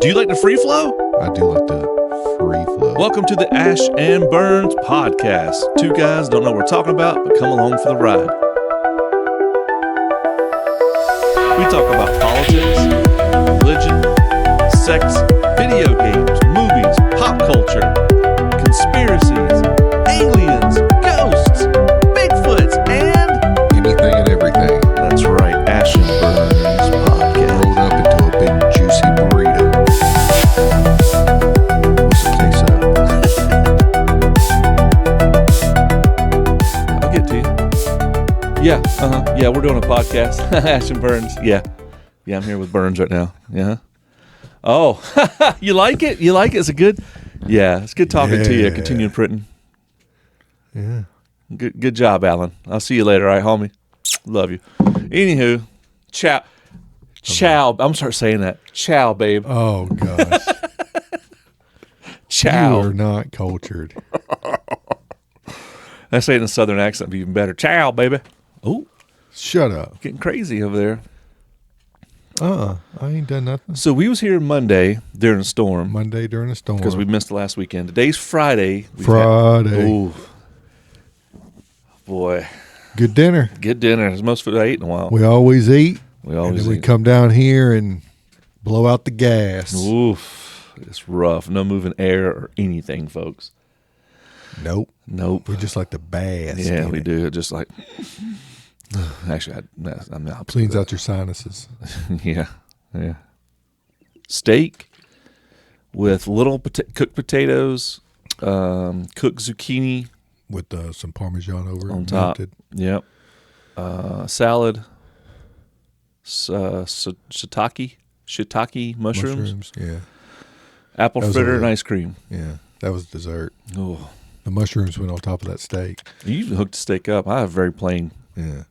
Do you like the free flow? I do like the free flow. Welcome to the Ash and Burns podcast. Two guys don't know what we're talking about, but come along for the ride. We talk about politics, religion, sex, video games, movies, pop culture, conspiracies, aliens, ghosts, Bigfoots, and anything and everything. That's right, Ash and Burns podcast. Rolled up into a big juicy burrito. What's it taste of? I'll get to you. Yeah, we're doing a podcast. Ash and Burns. Yeah, I'm here with Burns right now. Yeah. Oh, you like it? You like it? Is it good? Yeah, it's good talking to you. Continue printing. Yeah. Good job, Alan. I'll see you later, all right, homie? Love you. Anywho, ciao. Ciao. I'm start saying that. Ciao, babe. Oh, gosh. Ciao. You are not cultured. I say it in a southern accent, be even better. Ciao, baby. Oh, Shut up. getting crazy over there. I ain't done nothing. So we was here Monday during a storm Monday during a storm. because we missed the last weekend. Today's Friday. Friday. Boy, Good dinner. good dinner. It's the most food I ate in a while. We always eat. We And always then we eat. come down here and blow out the gas. Oof, it's rough. No moving air or anything, folks. Nope. Nope. We just like the bass. Yeah, we do. Just like, actually, I'm not. Cleans out your sinuses. Yeah. Steak with little cooked potatoes, cooked zucchini With some Parmesan over it. on top. melted. Yep. Salad. Shiitake mushrooms. Yeah. Apple That was fritter a- and ice cream. Yeah. That was dessert. Oh, The mushrooms went on top of that steak. you usually hook the steak up. I have very plain. Yeah.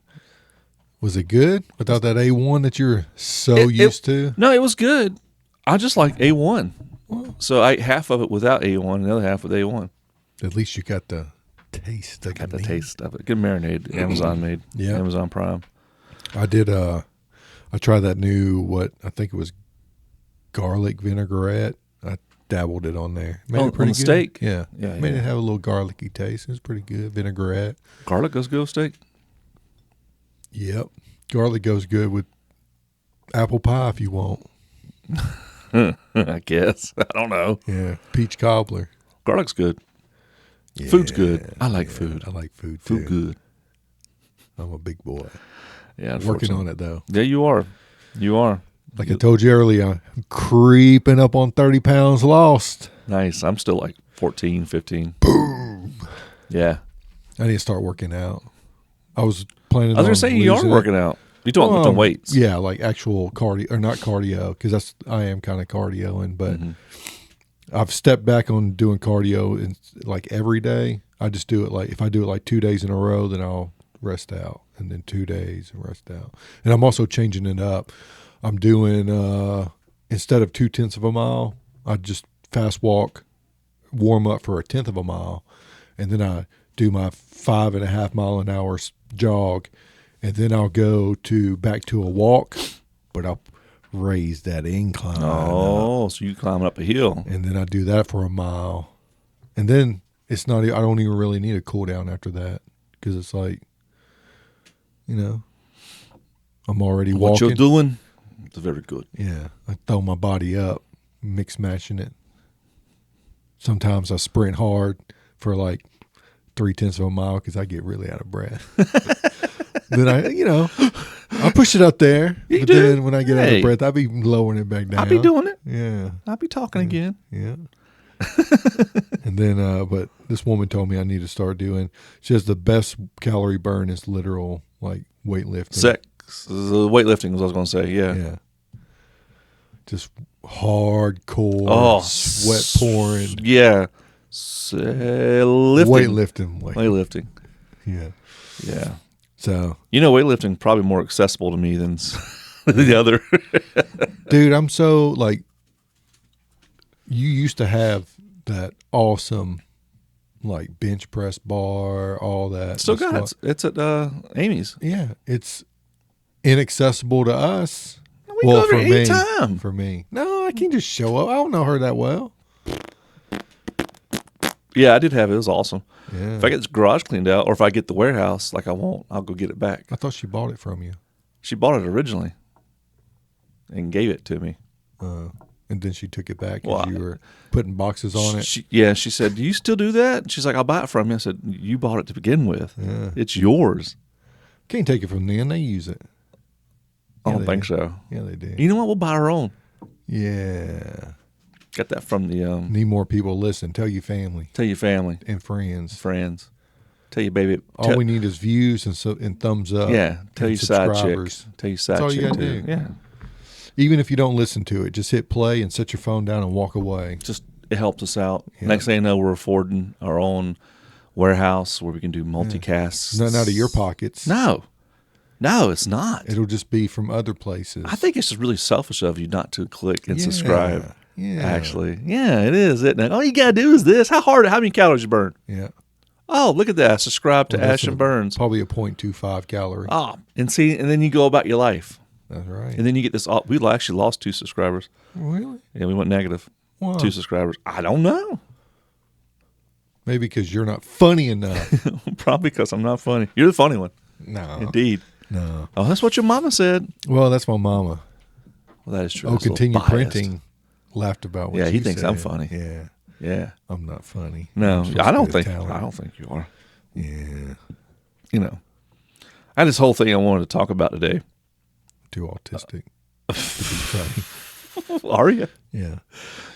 Was it good without that A1 that you're so used to? No, it was good. I just like A1. So I ate half of it without A1 and the other half with A1. At least you got the taste of Got the meat. taste of it. Good marinade. Amazon made. Yeah. Amazon Prime. I did. I tried that new what I think it was garlic vinaigrette. I dabbled it on there. Made Oh, it pretty on the good. steak? Yeah, Yeah, Made yeah. it have a little garlicky taste. It was pretty good. Vinaigrette. Garlic goes good with steak? Yep. Garlic goes good with apple pie if you want. I guess. I don't know. Yeah. Peach cobbler. Garlic's good. Yeah, Food's good. I like food. I like food. Food too. good. I'm a big boy. Yeah, Working on it though. Yeah, you are. You are. Like I told you earlier, I'm creeping up on 30 pounds lost. Nice. I'm still like 14, 15. Boom. Yeah. I need to start working out. I was planning. I was going to say you are losing it. working out. You're doing lifting weights. Yeah, like actual cardio, or not cardio, because I am kind of cardioing, but I've stepped back on doing cardio in, like every day. I just do it like, if I do it like 2 days in a row, then I'll rest out, and then 2 days and rest out. And I'm also changing it up. I'm doing, instead of 0.2 of a mile, I just fast walk, warm up for 1/10 of a mile, and then I do my 5.5 mile an hour jog, and then I'll go back to a walk, but I'll raise that incline. Oh, so you climbing up a hill. And then I do that for a mile. And then it's not, I don't even really need a cool down after that, because it's like, I'm already What walking. you're doing, it's very good. Yeah. I throw my body up, mix matching it. Sometimes I sprint hard for like 0.3 of a mile because I get really out of breath. Then I push it up there. You but do. then when I get out Hey. of breath, I be lowering it back down. I'll be doing it. Yeah. I'll be talking again. Yeah. And then, but this woman told me I need to start doing, she says the best calorie burn is literal, like weightlifting. Sex. The weightlifting was what I was going to say. Yeah. Yeah. Just hardcore, Oh, sweat pouring, Yeah. Lifting. weightlifting. Weightlifting. Yeah. Yeah. So, Weightlifting probably more accessible to me than the other. dude, I'm so like, you used to have that awesome, like bench press bar, all that. Still That's got it. It's at Amy's. Yeah, it's inaccessible to us. We We can go over anytime. For me. No, I can't just show up. I don't know her that well. Yeah, I did have it. It was awesome. Yeah. If I get this garage cleaned out, or if I get the warehouse like I want, I'll go get it back. I thought she bought it from you. She bought it originally and gave it to me. And then she took it back because you were putting boxes on it. She said, "Do you still do that?" And she's like, "I'll buy it from you." I said, "You bought it to begin with. Yeah. It's yours." Can't take it from them. They use it. I don't think so. Yeah, they do. You know what? We'll buy our own. Yeah. Got that from the Need more people to listen. Tell your family. Tell your family And friends. Tell your baby. All we need is views and thumbs up. Yeah. Tell your side subscribers. chick. Tell your side That's all chick you gotta too. do. Yeah. Even if you don't listen to it, just hit play and set your phone down and walk away. Just it helps us out. Yeah. Next thing you know, we're affording our own warehouse where we can do multicasts. Not out of your pockets. No, it's not. It'll just be from other places. I think it's just really selfish of you not to click and subscribe. Yeah. Actually, yeah, it is, isn't it? All you gotta do is this. How many calories you burn? Yeah. Oh, look at that. Subscribe to Ash and Burns. Probably a 0.25 calorie. Oh, and then you go about your life. That's right. And then you get this. We actually lost 2 subscribers. Really? Yeah, we went negative. Wow. 2 subscribers. I don't know. Maybe because you're not funny enough. Probably because I'm not funny. You're the funny one. No. Indeed. No. Oh, that's what your mama said. Well, that's my mama. Well, that is true. Oh, That's a little Continue biased. Printing laughed about what Yeah, you he thinks I'm said. funny. Yeah. Yeah. I'm not funny. No, I'm supposed I to don't be a think. talent. I don't think you are. Yeah. You know, I had this whole thing I wanted to talk about today. Too autistic to be funny. Are you? Yeah.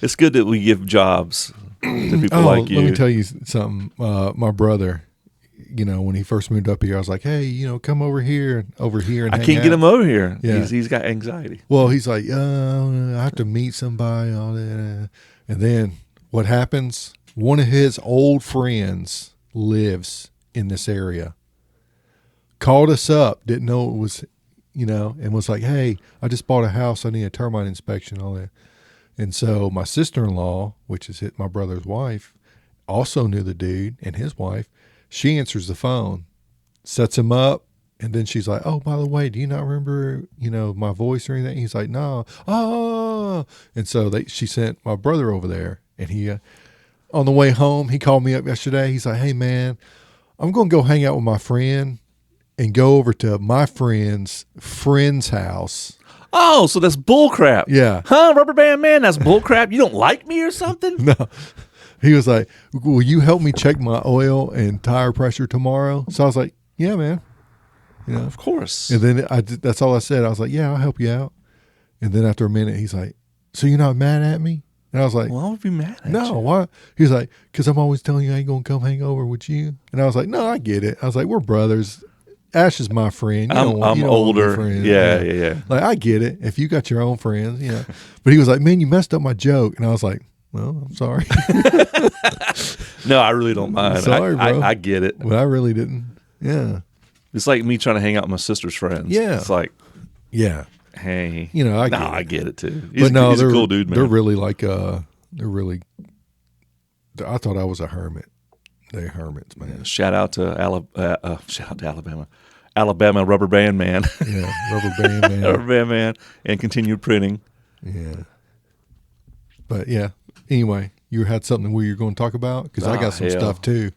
It's good that we give jobs to people like you. Let me tell you something. My brother, when he first moved up here, I was like, hey, come over here and I hang can't get out. him over here. Yeah. He's got anxiety. Well, he's like, I have to meet somebody. All that. And then what happens? One of his old friends lives in this area. Called us up, didn't know it was, and was like, hey, I just bought a house. I need a termite inspection, all that. And so my sister-in-law, which is my brother's wife, also knew the dude and his wife. She answers the phone, sets him up, and then she's like, oh, by the way, do you not remember, my voice or anything? He's like, no. Oh. And so she sent my brother over there. And he, on the way home, he called me up yesterday. He's like, hey, man, I'm going to go hang out with my friend and go over to my friend's house. Oh, so that's bull crap. Yeah. Huh, Rubber Band Man? That's bull crap. You don't like me or something? No. He was like, will you help me check my oil and tire pressure tomorrow? So I was like, yeah, man. Of course. And then that's all I said. I was like, yeah, I'll help you out. And then after a minute, he's like, so you're not mad at me? And I was like, well, I would be mad at you. no, why? He was like, because I'm always telling you I ain't going to come hang over with you. And I was like, no, I get it. I was like, we're brothers. Ash is my friend. You I'm don't older. want friends. Yeah. Like, I get it. If you got your own friends, But he was like, man, you messed up my joke. And I was like, well, I'm sorry. No, I really don't mind. Sorry, bro. I get it. But I really didn't. Yeah. It's like me trying to hang out with my sister's friends. Yeah. It's like, Yeah. hey. I get it too. He's a cool dude, man. They're really like, I thought I was a hermit. They're hermits, man. Shout out to Alabama. Alabama Rubber Band Man. Yeah, Rubber Band Man. Rubber Band Man and continued printing. Yeah. But yeah, anyway, you had something where you're going to talk about? Because I got some stuff too.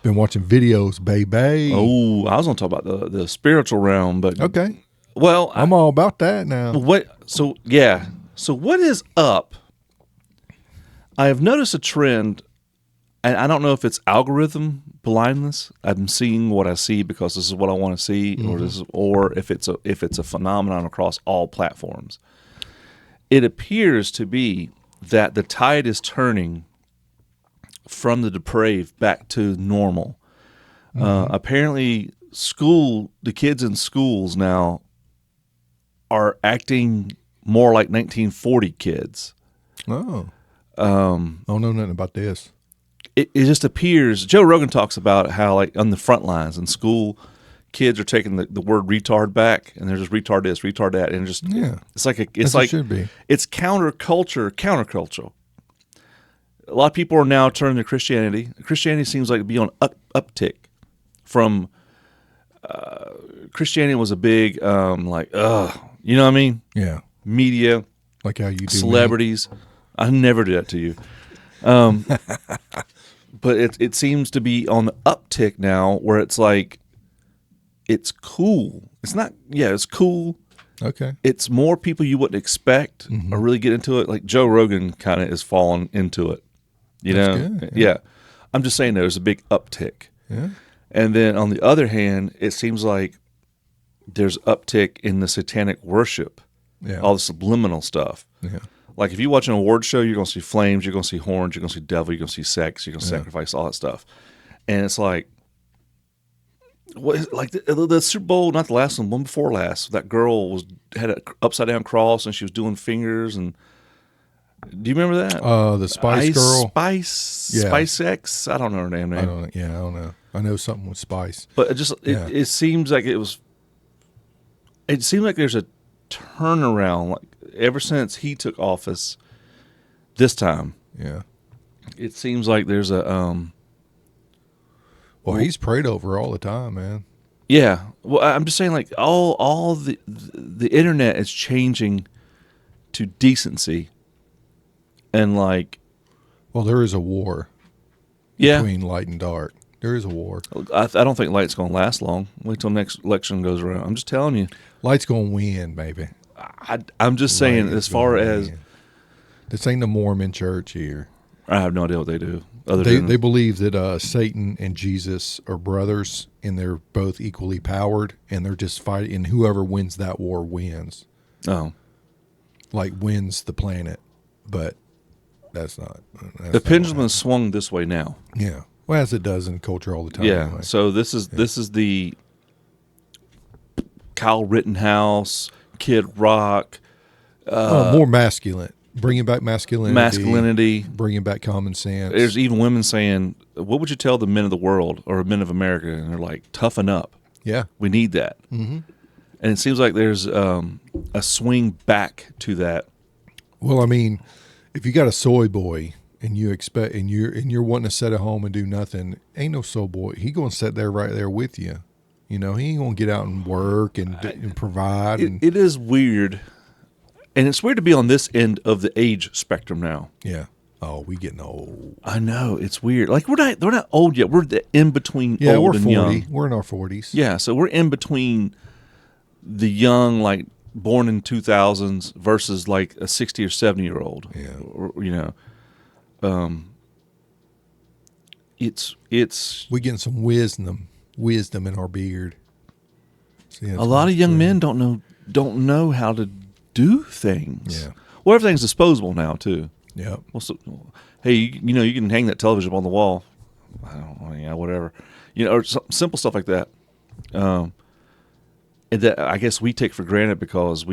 Been watching videos, baby. Oh, I was going to talk about the spiritual realm, but Okay. well, I'm all about that now. So what is up? I have noticed a trend, and I don't know if it's algorithm blindness. I'm seeing what I see because this is what I want to see, or if it's a phenomenon across all platforms. It appears to be that the tide is turning from the depraved back to normal. Apparently, the kids in schools now are acting more like 1940 kids. Oh. I don't know nothing about this. It just appears. Joe Rogan talks about how, like, on the front lines in school, kids are taking the word retard back, and they're just retard this, retard that, and just it's like it should be. It's countercultural. A lot of people are now turning to Christianity. Christianity seems like to be on uptick from. Christianity was a big You know what I mean? Yeah. Media, Like how you do celebrities. I never do that to you. But it seems to be on the uptick now where it's like, it's cool. It's not, it's cool. Okay. It's more people you wouldn't expect or really get into it. Like Joe Rogan kind of is falling into it. You That's know? good, Yeah. I'm just saying there's a big uptick. Yeah. And then on the other hand, it seems like there's uptick in the satanic worship, Yeah. all the subliminal stuff. Yeah. Like if you watch an award show, you're going to see flames, you're going to see horns, you're going to see devil, you're going to see sex, you're going to sacrifice, all that stuff. And it's like, like the Super Bowl, not the last one before last, that girl had an upside down cross and she was doing fingers. And do you remember that? The Spice Girl. Spice X. I don't know her name. I don't know. I know something with Spice. But it seems like it seemed like there's a turnaround. Like ever since he took office, this time, it seems like there's a Well, he's prayed over all the time, man. Yeah. Well, I'm just saying, like all the internet is changing to decency, and like, well, there is a war between light and dark. There is a war. I don't think light's going to last long. Wait till next election goes around. I'm just telling you. Light's going to win, baby. I'm just saying, as far as this ain't the Mormon church here. I have no idea what they do. They believe that Satan and Jesus are brothers, and they're both equally powered, and they're just fighting. And whoever wins that war wins. Oh, like wins the planet, but that's not. The pendulum has swung this way now. Yeah, well, as it does in culture all the time. Yeah. Anyway. So this is the Kyle Rittenhouse, Kid Rock. More masculine. Bringing back masculinity. Bringing back common sense. There's even women saying, what would you tell the men of the world or men of America? And they're like, toughen up. Yeah. We need that. Mm-hmm. And it seems like there's a swing back to that. Well, I mean, if you got a soy boy and you expect and you're wanting to sit at home and do nothing, ain't no soy boy. He gonna sit there right there with you. You know, he ain't gonna get out and work and provide. It is weird. And it's weird to be on this end of the age spectrum now. Yeah. Oh, we getting old. I know, it's weird. Like we're not old yet. We're in between old we're and 40. young. We're in our 40s. Yeah, so we're in between the young, like born in 2000s, versus like a 60 or 70-year-old. Yeah. Or, you know, it's we getting some wisdom in our beard. See, a lot of young men don't know how to do things. Yeah. Well, everything's disposable now too. Yeah. Well, so, hey, you can hang that television on the wall. I don't know, whatever. Or simple stuff like that. And that I guess we take for granted because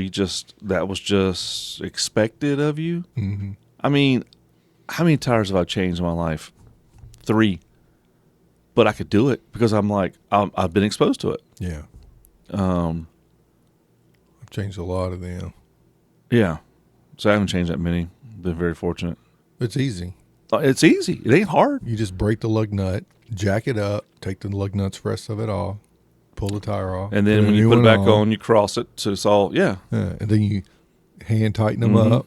that was just expected of you. Mm-hmm. I mean, how many tires have I changed in my life? 3. But I could do it because I've been exposed to it. Yeah. I've changed a lot of them. Yeah. So I haven't changed that many. Been very fortunate. It's easy. It's easy. It ain't hard. You just break the lug nut, jack it up, take the lug nuts rest of it off, pull the tire off. And then when you put it back on, you cross it. So it's all, and then you hand tighten them up,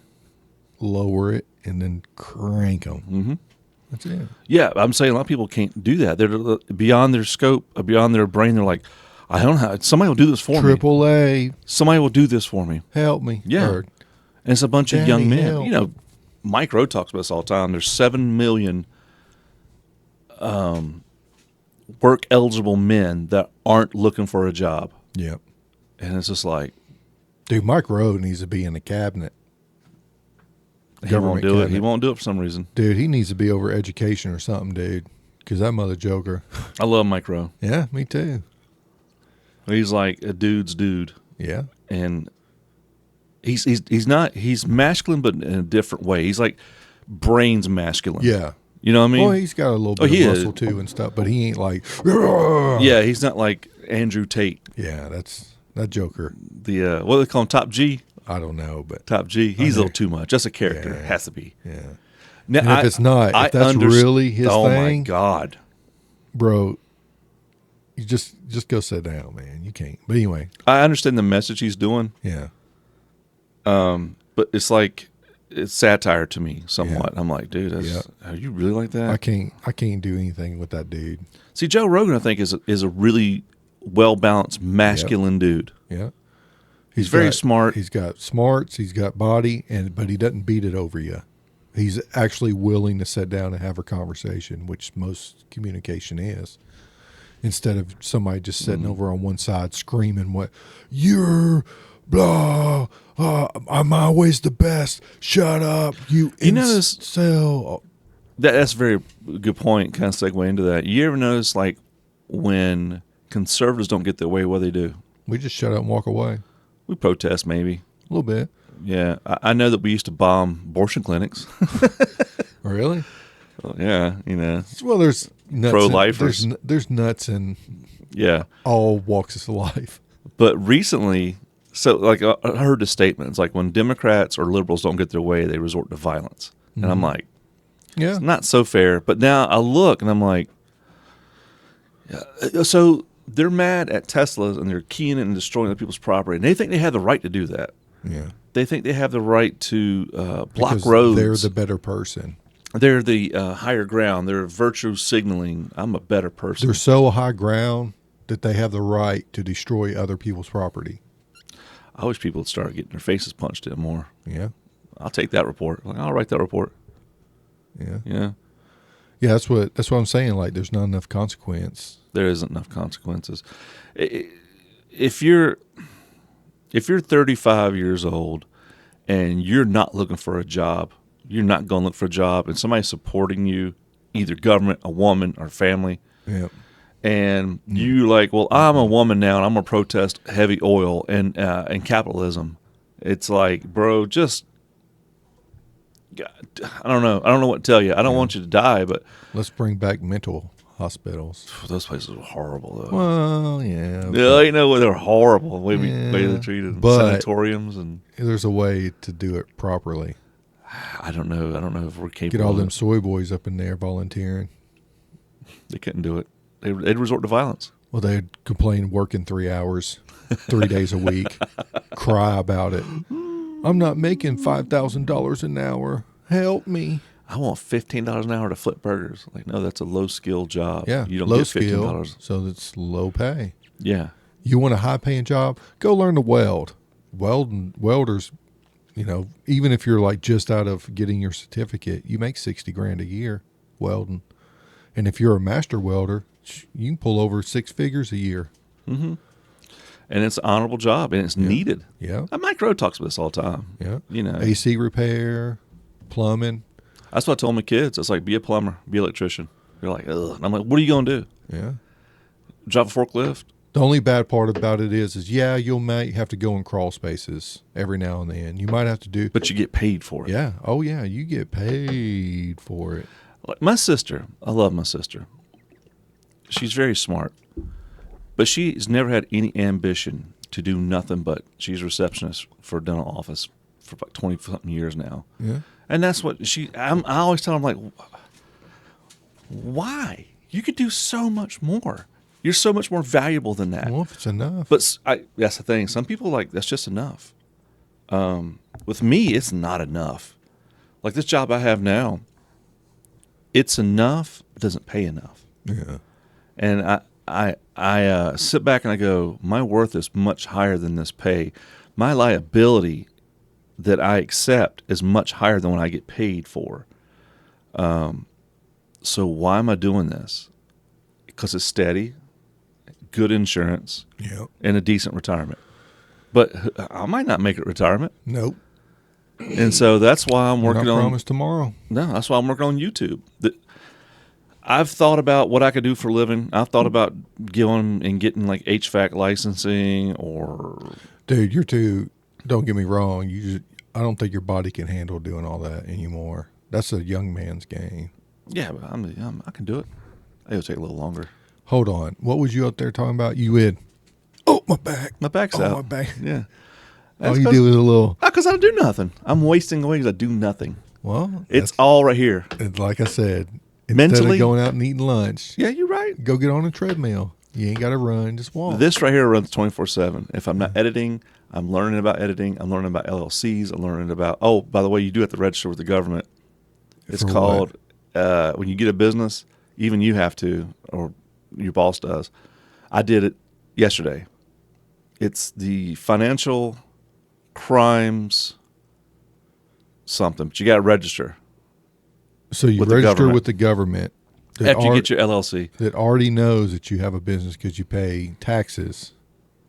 lower it, and then crank them. Mm-hmm. That's it. Yeah, I'm saying a lot of people can't do that. They're beyond their scope, beyond their brain. They're like, I don't know. Somebody will do this for me. AAA. Somebody will do this for me. Help me. Yeah. Or, and it's a bunch of young men. Help. Mike Rowe talks about this all the time. There's 7 million work-eligible men that aren't looking for a job. Yep. And it's just like... Dude, Mike Rowe needs to be in the cabinet. He won't do it. He won't do it for some reason. Dude, he needs to be over education or something, dude. Because that mother joker. I love Mike Rowe. Yeah, me too. He's like a dude's dude. Yeah. And he's masculine, but in a different way. He's like brains masculine. Yeah. You know what I mean? Well, he's got a little bit of muscle too and stuff, but he ain't like... Yeah, he's not like Andrew Tate. Yeah, that joker. The what do they call him, Top G? I don't know, but... Top G. He's a little too much. That's a character. It has to be. Yeah. Now, and if it's not, if that's really his thing... Oh, my God. Bro, you just go sit down, man. You can't. But anyway. I understand the message he's doing. Yeah. But it's like it's satire to me somewhat. I'm like, dude, are you really like that? I can't do anything with that dude. See, Joe Rogan, I think, is a really well balanced masculine dude. Yeah. He's very smart. He's got smarts. He's got body, but he doesn't beat it over you. He's actually willing to sit down and have a conversation, which most communication is. Instead of somebody just sitting over on one side screaming, "What you're blah, I'm always the best. Shut up, you incel." That's a very good point. Kind of segue into that. You ever notice, like, when conservatives don't get their way, what they do? We just shut up and walk away. We protest, maybe A little bit. Yeah, I know that we used to bomb abortion clinics. Really? Well, yeah, you know. Well, there's nuts pro-lifers. There's nuts in all walks of life. But recently, so like I heard the statement. It's like when Democrats or liberals don't get their way, they resort to violence. And I'm like, it's not so fair. But now I look and I'm like, so they're mad at Teslas and they're keying and destroying other people's property. And they think they have the right to do that. Yeah. They think they have the right to block because roads. They're the better person. They're the higher ground. They're virtue signaling, I'm a better person. They're so high ground that they have the right to destroy other people's property. I wish people would start getting their faces punched in more. Yeah. I'll take that report. Like, I'll write that report. Yeah. Yeah. Yeah, that's what I'm saying. Like, there's not enough consequence. There isn't enough consequences. If you're 35 years old and you're not looking for a job, you're not going to look for a job, and somebody's supporting you, either government, a woman, or family, and you like, well, I'm a woman now, and I'm going to protest heavy oil and capitalism. It's like, bro, just, I don't know what to tell you. I don't want you to die, but let's bring back mental hospitals. Those places are horrible, though. Well, yeah. I know they're horrible. The way they're treated, sanatoriums, and there's a way to do it properly. I don't know if we're capable. Get all them soy boys up in there volunteering. They couldn't do it. They'd resort to violence. Well, they'd complain working 3 hours, 3 days a week, cry about it. I'm not making $5,000 an hour. Help me. I want $15 an hour to flip burgers. Like, no, that's a low skill job. Yeah, you don't low get skill, $15. so it's low pay. Yeah. You want a high paying job? Go learn to weld. Welders, even if you're like just out of getting your certificate, you make $60,000 a year welding. And if you're a master welder, you can pull over 6 figures a year. Mm-hmm. And it's an honorable job, and it's needed. Yeah. Mike Rowe talks about this all the time. Yeah. AC repair, plumbing. That's what I told my kids. It's like, be a plumber, be an electrician. They're like, ugh. And I'm like, what are you going to do? Yeah. Drive a forklift? The only bad part about it is you might have to go in crawl spaces every now and then. You might have to do. But you get paid for it. Yeah. Oh, yeah. You get paid for it. Like my sister, I love my sister. She's very smart. But she's never had any ambition to do nothing but she's a receptionist for a dental office for about 20-something years now. Yeah. And that's what I always tell them, like, why? You could do so much more. You're so much more valuable than that. Well, if it's enough. But that's the thing. Some people, like, that's just enough. With me, it's not enough. Like this job I have now, it's enough. It doesn't pay enough. Yeah. And I sit back and I go, my worth is much higher than this pay. My liability that I accept is much higher than what I get paid for. So why am I doing this? Because it's steady, good insurance, and a decent retirement. But I might not make it retirement. Nope. And so that's why I'm working on. Promise tomorrow. No, that's why I'm working on YouTube. I've thought about what I could do for a living. I've thought about getting like HVAC licensing or. Dude, you're too. Don't get me wrong. I don't think your body can handle doing all that anymore. That's a young man's game. Yeah, but I can do it. It'll take a little longer. Hold on. What was you out there talking about? You would. Oh, my back. My back's out. My back. Yeah. All you do is a little. Because I don't do nothing. I'm wasting away because I do nothing. Well, it's all right here. Like I said, instead mentally of going out and eating lunch. Yeah, you're right. Go get on a treadmill. You ain't got to run. Just walk. This right here runs 24/7. If I'm not editing, I'm learning about editing. I'm learning about LLCs. I'm learning about, oh, by the way, you do have to register with the government. It's For called, when you get a business, even you have to, or your boss does. I did it yesterday. It's the financial crimes something, but you got to register. So you with the register government. with the government After you get your LLC. that already knows that you have a business because you pay taxes.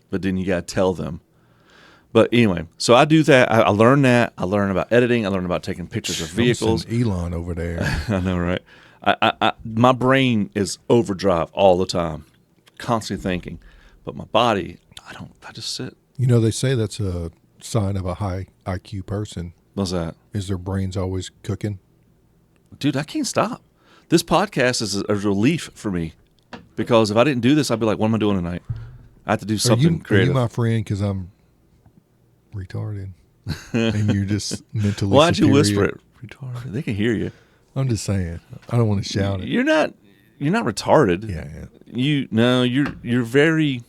But then you got to tell them. But anyway, so I do that. I learn that. I learn about editing. I learn about taking pictures of vehicles. Elon over there. I know, right? My brain is overdrive all the time, constantly thinking. But my body, I just sit. You know, they say that's a sign of a high IQ person. What's that? Is their brains always cooking? Dude, I can't stop. This podcast is a relief for me because if I didn't do this, I'd be like, what am I doing tonight? I have to do something creative. Are you my friend because I'm retarded and you're just mentally Why'd you superior? whisper it? Retarded. They can hear you. I'm just saying. I don't want to shout it. You're not retarded. Yeah. You're very.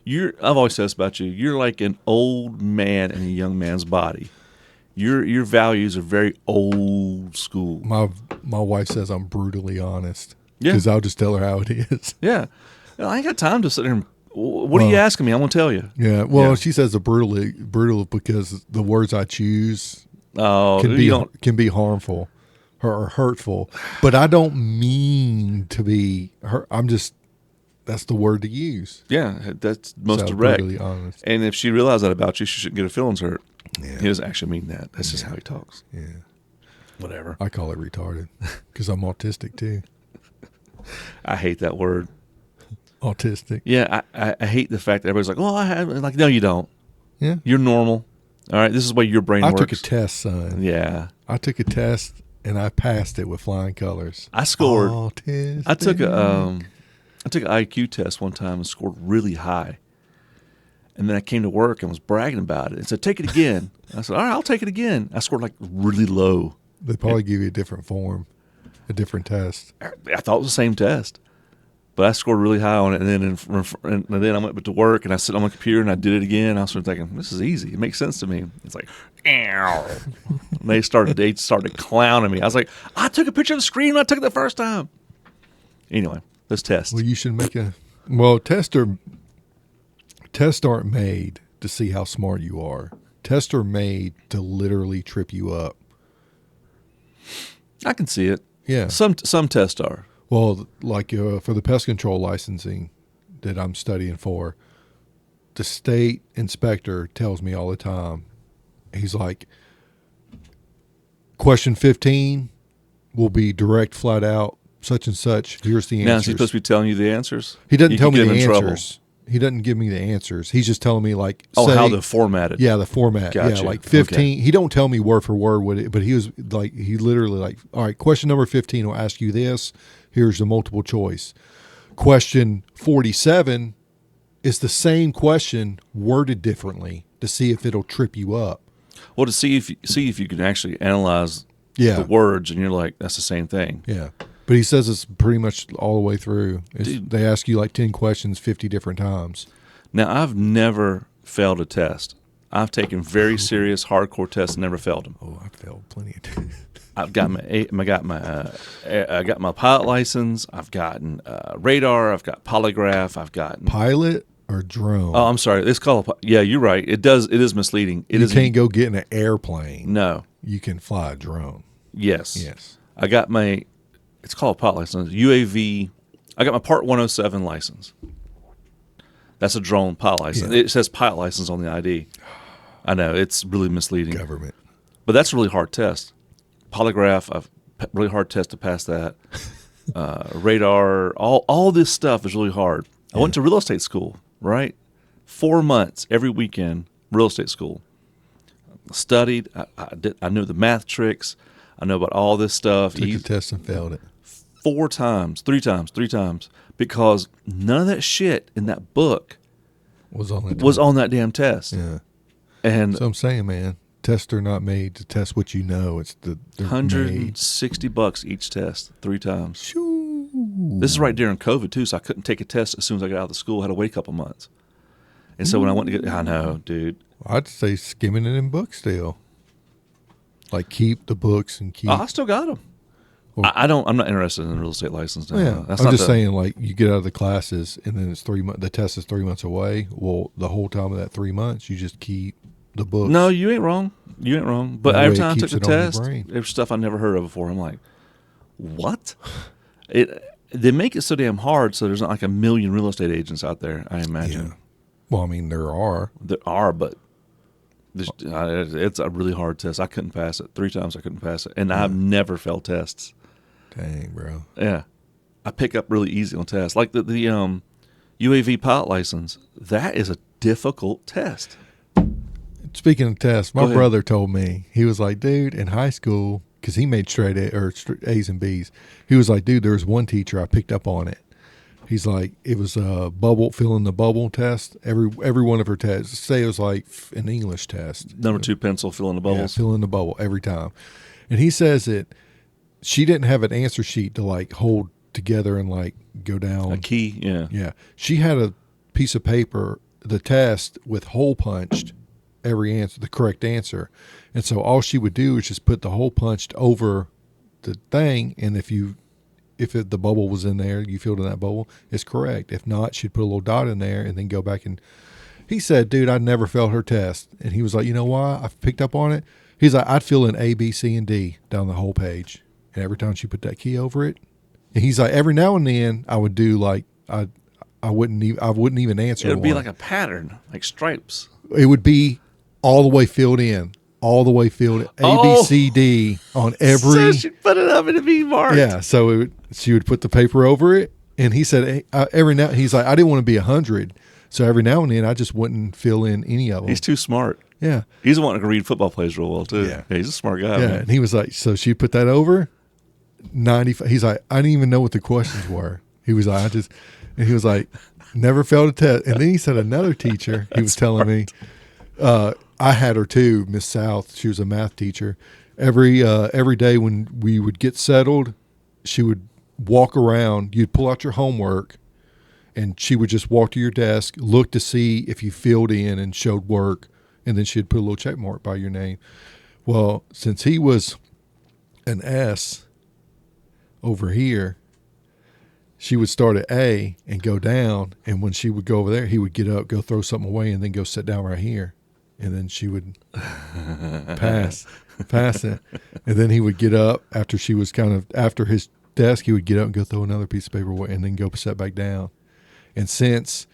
I've always said this about you. You're like an old man in a young man's body. Your values are very old school. My wife says I'm brutally honest. Yeah. Because I'll just tell her how it is. Yeah. I ain't got time to sit there and. What are you asking me? I won't tell you. Yeah. Well, she says the brutal because the words I choose can be harmful or hurtful. But I don't mean to be hurt. That's the word to use. Yeah, that's most direct. Brutally honest. And if she realized that about you, she shouldn't get her feelings hurt. Yeah. He doesn't actually mean that. That's just how he talks. Yeah. Whatever. I call it retarded because I'm autistic too. I hate that word. Autistic. Yeah, I hate the fact that everybody's like, "Oh, I have." Like, no, you don't. Yeah. You're normal. All right, this is the way your brain works. I took a test, son. Yeah. I took a test and I passed it with flying colors. I scored. Autistic. I took an IQ test one time and scored really high. And then I came to work and was bragging about it and said, "Take it again." I said, "All right, I'll take it again." I scored like really low. They probably give you a different form, a different test. I thought it was the same test. But I scored really high on it, and then I went to work, and I sit on my computer, and I did it again. I was sort of thinking, this is easy. It makes sense to me. It's like, ow. And they started clowning me. I was like, I took a picture of the screen when I took it the first time. Anyway, let's test. Well, you should make tests aren't made to see how smart you are. Tests are made to literally trip you up. I can see it. Yeah. Some tests are. Well, like for the pest control licensing that I'm studying for, the state inspector tells me all the time, he's like, question 15 will be direct, flat out, such and such. Here's the answers. Now, is he supposed to be telling you the answers? He doesn't tell me the answers. Trouble. He doesn't give me the answers. He's just telling me like, how they're formatted. Yeah, the format. Gotcha. Yeah, like 15. Okay. He don't tell me word for word what it, but he was like, he literally like, all right, question number 15 will ask you this. Here's the multiple choice. Question 47 is the same question worded differently to see if it'll trip you up. Well, to see if you can actually analyze the words, and you're like, that's the same thing. Yeah. But he says it's pretty much all the way through. They ask you like 10 questions 50 different times. Now, I've never failed a test. I've taken very serious, hardcore tests and never failed them. Oh, I've failed plenty of tests. I've got I got my pilot license. I've gotten radar. I've got polygraph. I've gotten pilot or drone. Oh, I'm sorry. It's called. Yeah, you're right. It is misleading. You can't go get in an airplane. No, you can fly a drone. Yes. I got my. It's called a pilot license. UAV. I got my Part 107 license. That's a drone pilot license. Yeah. It says pilot license on the ID. I know it's really misleading. Government. But that's a really hard test. Polygraph, really hard test to pass that. Radar, all this stuff is really hard. I went to real estate school, right? 4 months every weekend, real estate school. Studied. I knew the math tricks. I know about all this stuff. Took the test and failed it. 3 times, because none of that shit in that book was on that damn test. Yeah. And so I'm saying, man, tests are not made to test what you know. It's $160 each test, 3 times. Shoo. This is right during COVID too, so I couldn't take a test as soon as I got out of the school. I had to wait a couple months. And so when I went to I know, dude. I'd say skimming it in books still. Like keep the books and keep. I still got them. Well, I'm not interested in a real estate license now. Yeah, That's I'm not just saying, like you get out of the classes and then it's 3 months. The test is 3 months away. Well, the whole time of that 3 months, you just keep the books. No, you ain't wrong. You ain't wrong. But That every way it time I took keeps the it on your test, brain. there's stuff I never heard of before. I'm like, what? They make it so damn hard, so there's not like a million real estate agents out there, I imagine. Yeah. Well, I mean, there are. There are, but it's a really hard test. I couldn't pass it. 3 times I couldn't pass it. And I've never failed tests. Dang, bro. Yeah. I pick up really easy on tests. Like the UAV pilot license, that is a difficult test. Speaking of tests, Go my ahead. brother told me, he was like, dude, in high school, because he made straight A's and B's. He was like, dude, there was one teacher, I picked up on it. He's like, it was a fill in the bubble test. Every one of her tests, say it was like an English test. Number 2 pencil, fill in the bubbles. Yeah, fill in the bubble every time. And he says that she didn't have an answer sheet to like hold together and like go down. A key, yeah. Yeah. She had a piece of paper, the test with hole punched every answer, the correct answer. And so all she would do is just put the hole punched over the thing. And if the bubble was in there, you filled in that bubble, it's correct. If not, she'd put a little dot in there and then go back. And he said, dude, I never failed her test. And he was like, you know why? I picked up on it. He's like, I'd fill in A, B, C, and D down the whole page. And every time she put that key over it, and he's like, every now and then I would do like, I wouldn't even answer. It would be one. like a pattern, like stripes. It would be all the way filled in, A, B, C, D on every. So she put it up and it'd be marked. Yeah, so she would put the paper over it, and he said he's like, I didn't want to be 100, so every now and then I just wouldn't fill in any of them. He's too smart. Yeah, He's the one that can read football plays real well too. Yeah. He's a smart guy. yeah, Man. and he was like, so she'd put that over 95. He's like, I didn't even know what the questions were. He was like, and he was like, never failed a test. And then he said another teacher, he was telling me, I had her too, Miss South. She was a math teacher. Every day when we would get settled, she would walk around. You'd pull out your homework, and she would just walk to your desk, look to see if you filled in and showed work, and then she'd put a little check mark by your name. Well, since he was an S over here, she would start at A and go down, and when she would go over there, he would get up, go throw something away, and then go sit down right here. And then she would pass it. And then he would get up after she was after his desk, he would get up and go throw another piece of paper away and then go sit back down. And since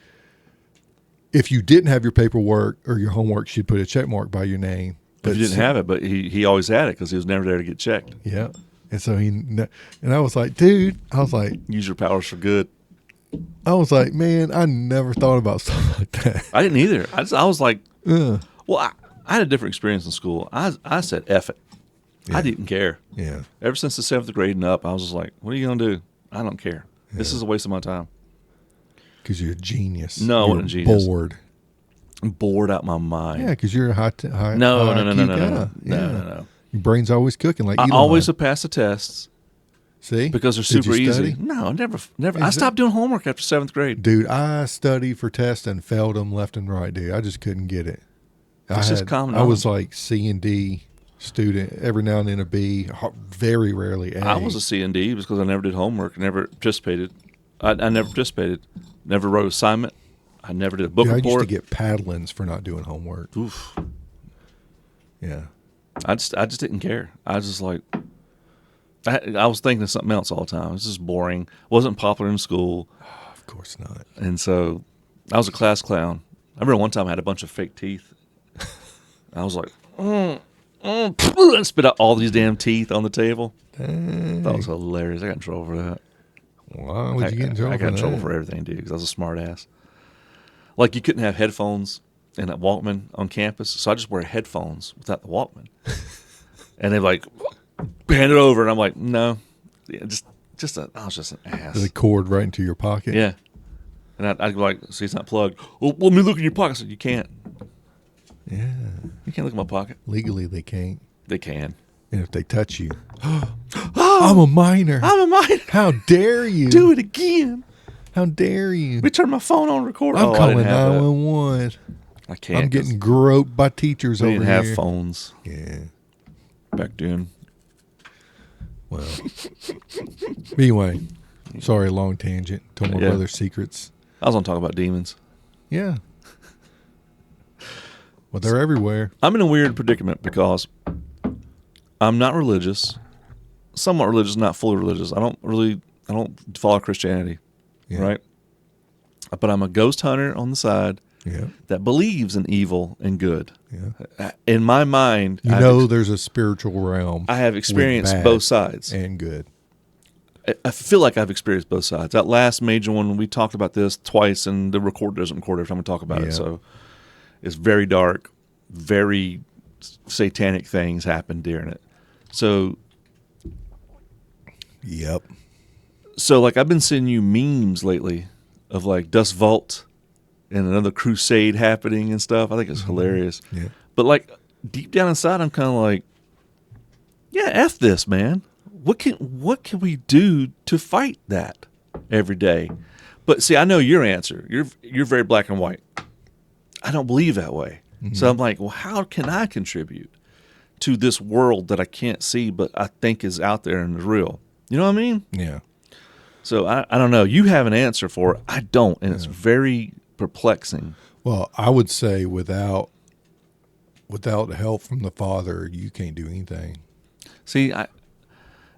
if you didn't have your paperwork or your homework, she'd put a check mark by your name. But you didn't have it, but he always had it because he was never there to get checked. Yeah. And so and I was like, dude, Use your powers for good. I was like, man, I never thought about stuff like that. I didn't either. I was like, Ugh. well, I had a different experience in school. I said, F it. Yeah. I didn't care. Yeah. Ever since the 7th grade and up, I was just like, what are you going to do? I don't care. This is a waste of my time. Because you're a genius. No, I you're wasn't a genius. Bored. I'm bored out my mind. Yeah, because you're a high No. Yeah. Your brain's always cooking. Like I Elon. always have passed the tests See? because they're Did super you easy. study? No, never. I stopped doing homework after 7th grade. Dude, I studied for tests and failed them left and right, dude. I just couldn't get it. It's just common I was knowledge. like C and D student, every now and then a B, very rarely A. I was a C and D because I never did homework, never participated. I never participated, never wrote assignment. I never did a book Dude, I report. used to get paddlings for not doing homework. Oof. Yeah. I just didn't care. I was just like, I was thinking of something else all the time. It was just boring. Wasn't popular in school. Of course not. And so I was a class clown. I remember one time I had a bunch of fake teeth. I was like, and spit out all these damn teeth on the table. Dang. That was hilarious. I got in trouble for that. Why would you get in trouble I got in for trouble that? for everything, dude, because I was a smart ass. Like, you couldn't have headphones and a Walkman on campus, so I just wear headphones without the Walkman. And they're like, hand it over, and I'm like, no. Yeah, I was just an ass. The cord right into your pocket. Yeah. And I'd go like, see, it's not plugged. Oh, well, let me look in your pocket. I said, you can't. Yeah. You can't look in my pocket. Legally, they can't. They can. And if they touch you, Ah! Oh, I'm a minor. I'm a minor. How dare you? Do it again. How dare you? Let me turn my phone on record. I'm I didn't calling have that. 911. I can't. I'm getting groped by teachers We over didn't have here. phones Yeah. back then. Well. Anyway, sorry, long tangent. Told my Yeah. brother's secrets. I was going to talk about demons. Yeah. Well, they're everywhere. I'm in a weird predicament because I'm not religious, somewhat religious, not fully religious. I don't follow Christianity, Yeah. right? But I'm a ghost hunter on the side Yeah. that believes in evil and good. Yeah. In my mind, You know, there's a spiritual realm. I have with experienced bad both sides. and good. I feel like I've experienced both sides. That last major one, we talked about this twice, and the recorder doesn't record every time we talk about Yeah. it. So it's very dark, very satanic things happen during it. So Yep. like I've been sending you memes lately of like Dust Vault and another crusade happening and stuff. I think it's hilarious. Yeah. But like deep down inside, I'm kind of like, yeah, F this, man. What can we do to fight that every day? But see, I know your answer. You're very black and white. I don't believe that way. Mm-hmm. So I'm like, well, how can I contribute to this world that I can't see but I think is out there and is real? You know what I mean? Yeah. So I don't know. You have an answer for it. I don't, and it's very perplexing. Well, I would say without help from the Father, you can't do anything. See,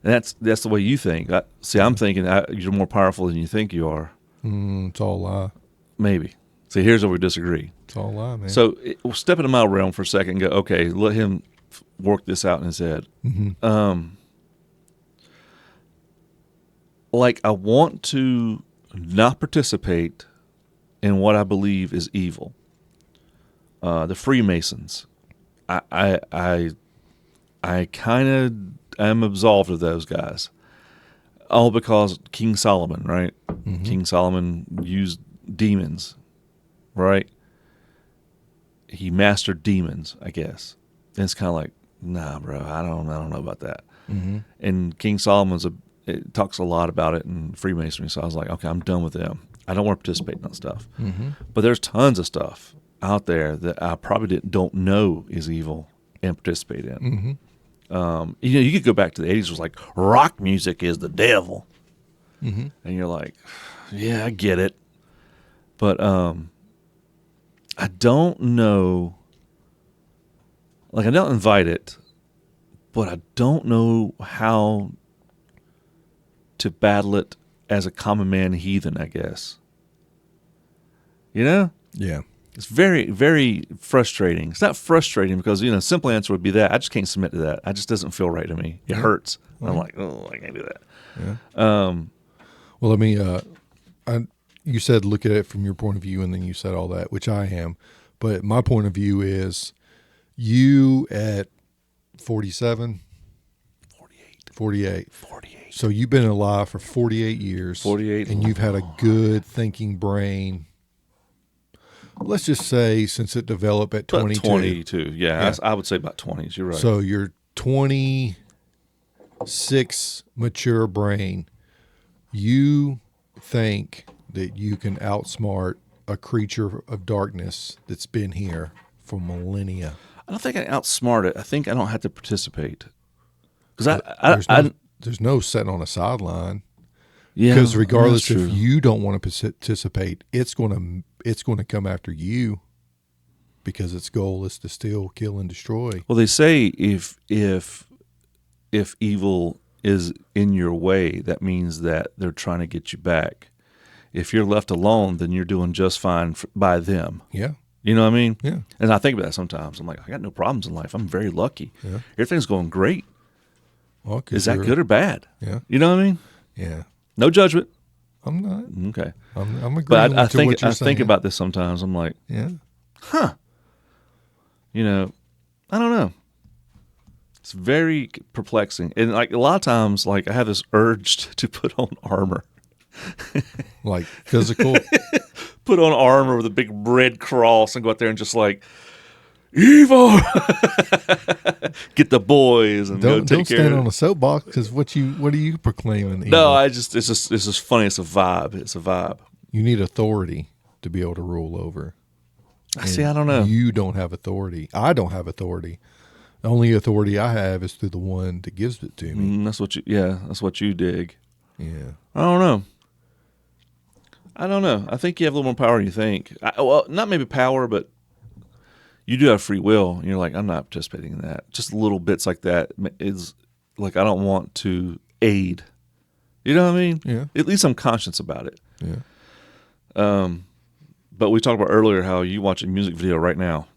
that's the way you think. I'm thinking you're more powerful than you think you are. It's all a lie. Maybe. See, here's where we disagree. It's all a lie, man. So we'll step into my realm for a second and go, okay, let him work this out in his head. Mm-hmm. Like I want to not participate in what I believe is evil. The Freemasons. I kind of am absolved of those guys. All because King Solomon, right? Mm-hmm. King Solomon used demons, right? He mastered demons, I guess. And it's kind of like, nah, bro, I don't know about that. Mm-hmm. And King Solomon's it talks a lot about it in Freemasonry. So I was like, okay, I'm done with them. I don't want to participate in that stuff. Mm-hmm. But there's tons of stuff out there that I probably don't know is evil and participate in. Mm-hmm. You could go back to the 80s. It was like, rock music is the devil. Mm-hmm. And you're like, yeah, I get it. But I don't know. Like, I don't invite it, but I don't know how to battle it as a common man heathen, I guess. You know? Yeah. It's very, very frustrating. It's not frustrating because, simple answer would be that. I just can't submit to that. It just doesn't feel right to me. It hurts. I'm like, oh, I can't do that. Yeah. Well, let me, you said look at it from your point of view, and then you said all that, which I am. But my point of view is you at 47? 48. So you've been alive for 48 years. 48. And you've had a good thinking brain. Let's just say since it developed at 22. 22, yeah. I would say about 20s. You're right. So your 26 mature brain, you think that you can outsmart a creature of darkness that's been here for millennia. I don't think I outsmart it. I think I don't have to participate. Because there's no sitting on a sideline. Yeah, because regardless that's if true. you don't want to participate, it's going to come after you because its goal is to steal, kill, and destroy. Well, they say if evil is in your way, that means that they're trying to get you back. If you're left alone, then you're doing just fine by them. Yeah. You know what I mean? Yeah. And I think about that sometimes. I'm like, I got no problems in life. I'm very lucky. Yeah. Everything's going great. Well, Is that good or bad? Yeah. You know what I mean? Yeah. No judgment. I'm not. Okay. I'm agreeing But I with what you're think saying. about this sometimes. I'm like, Yeah. I don't know. It's very perplexing. And like a lot of times, like I have this urge to put on armor. Like physical. Put on armor with a big red cross and go out there and just like, evil. Get the boys and go take Don't care stand of on it. a soapbox because what are you proclaiming? No, evil? it's just funny. It's a vibe. It's a vibe. You need authority to be able to rule over. I see. And I don't know. You don't have authority. I don't have authority. The only authority I have is through the one that gives it to me. That's what you. Yeah, that's what you dig. Yeah. I don't know. I think you have a little more power than you think. Well, not maybe power, but you do have free will. And you're like, I'm not participating in that. Just little bits like that is like I don't want to aid. You know what I mean? Yeah. At least I'm conscious about it. Yeah. But we talked about earlier how you watch a music video right now,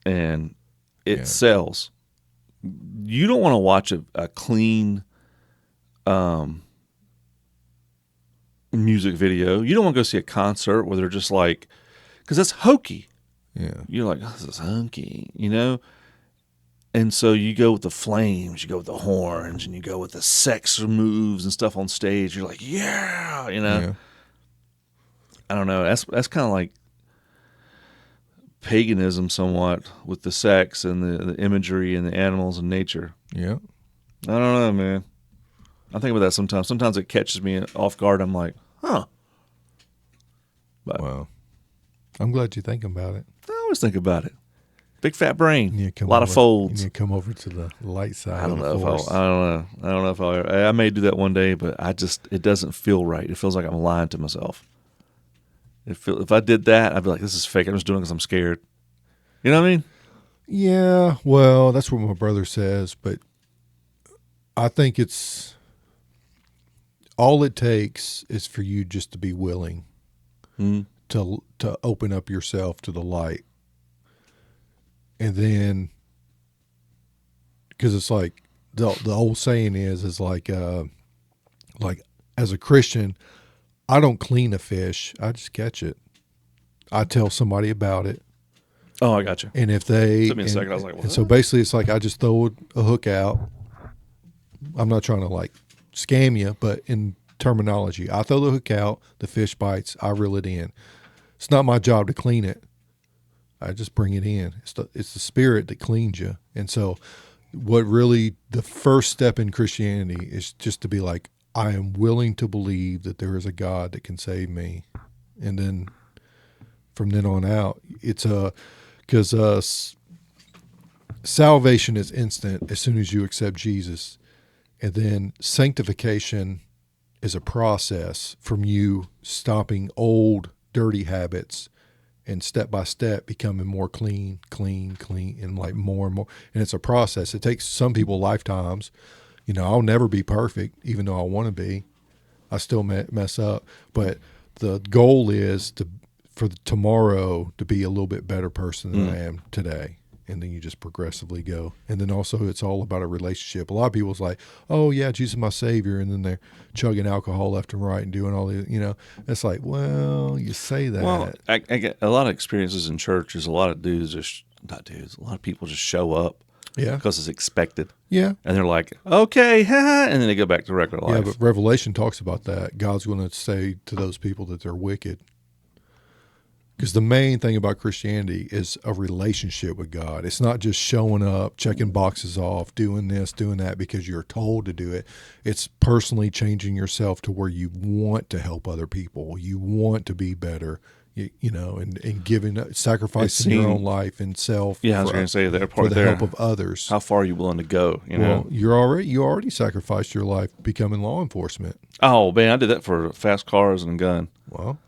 and it sells. You don't want to watch a clean music video. You don't want to go see a concert where they're just like, because that's hokey. Yeah. You're like, oh, this is hunky, you know? And so you go with the flames, you go with the horns, and you go with the sex moves and stuff on stage. You're like, yeah, you know? Yeah. I don't know. That's kind of like paganism somewhat with the sex and the imagery and the animals and nature. Yeah. I don't know, man. I think about that sometimes. Sometimes it catches me off guard. I'm like, huh. But Wow. I'm glad you think about it. I always think about it. Big fat brain. You need to A lot of folds. You need to come over to the light side. I don't of know the force. I don't know if I may do that one day, but it doesn't feel right. It feels like I'm lying to myself. If I did that, I'd be like, this is fake. I'm just doing it because I'm scared. You know what I mean? Yeah, well, that's what my brother says, but I think it's all it takes is for you just to be willing to open up yourself to the light. And then, because it's like the old saying is like as a Christian, I don't clean a fish. I just catch it. I tell somebody about it. Oh, I got you. And if they, Took me a second. I was like, what? And so basically it's like I just throw a hook out. I'm not trying to like scam you, but in terminology, I throw the hook out, the fish bites, I reel it in. It's not my job to clean it. I just bring it in. It's the Spirit that cleans you. And so what really the first step in Christianity is just to be like, I am willing to believe that there is a God that can save me. And then from then on out, it's because salvation is instant as soon as you accept Jesus. And then sanctification is a process from you stopping old, dirty habits and step by step becoming more clean, and like more and more. And it's a process. It takes some people lifetimes. You know, I'll never be perfect, even though I want to be. I still mess up. But the goal is for tomorrow to be a little bit better person than I am today. And then you just progressively go. And then also it's all about a relationship. A lot of people's like, oh, yeah, Jesus is my Savior. And then they're chugging alcohol left and right and doing all the, you know. It's like, well, you say that. Well, I get a lot of experiences in church. There's a lot of a lot of people just show up. Yeah. Because it's expected. Yeah. And they're like, okay, and then they go back to regular life. Yeah, but Revelation talks about that. God's going to say to those people that they're wicked. Because the main thing about Christianity is a relationship with God. It's not just showing up, checking boxes off, doing this, doing that because you're told to do it. It's personally changing yourself to where you want to help other people. You want to be better, you know, and giving, sacrificing your own life and self. Yeah, I was going to say that part for the help of others. How far are you willing to go? You know, you already sacrificed your life becoming law enforcement. Oh man, I did that for fast cars and a gun. Well.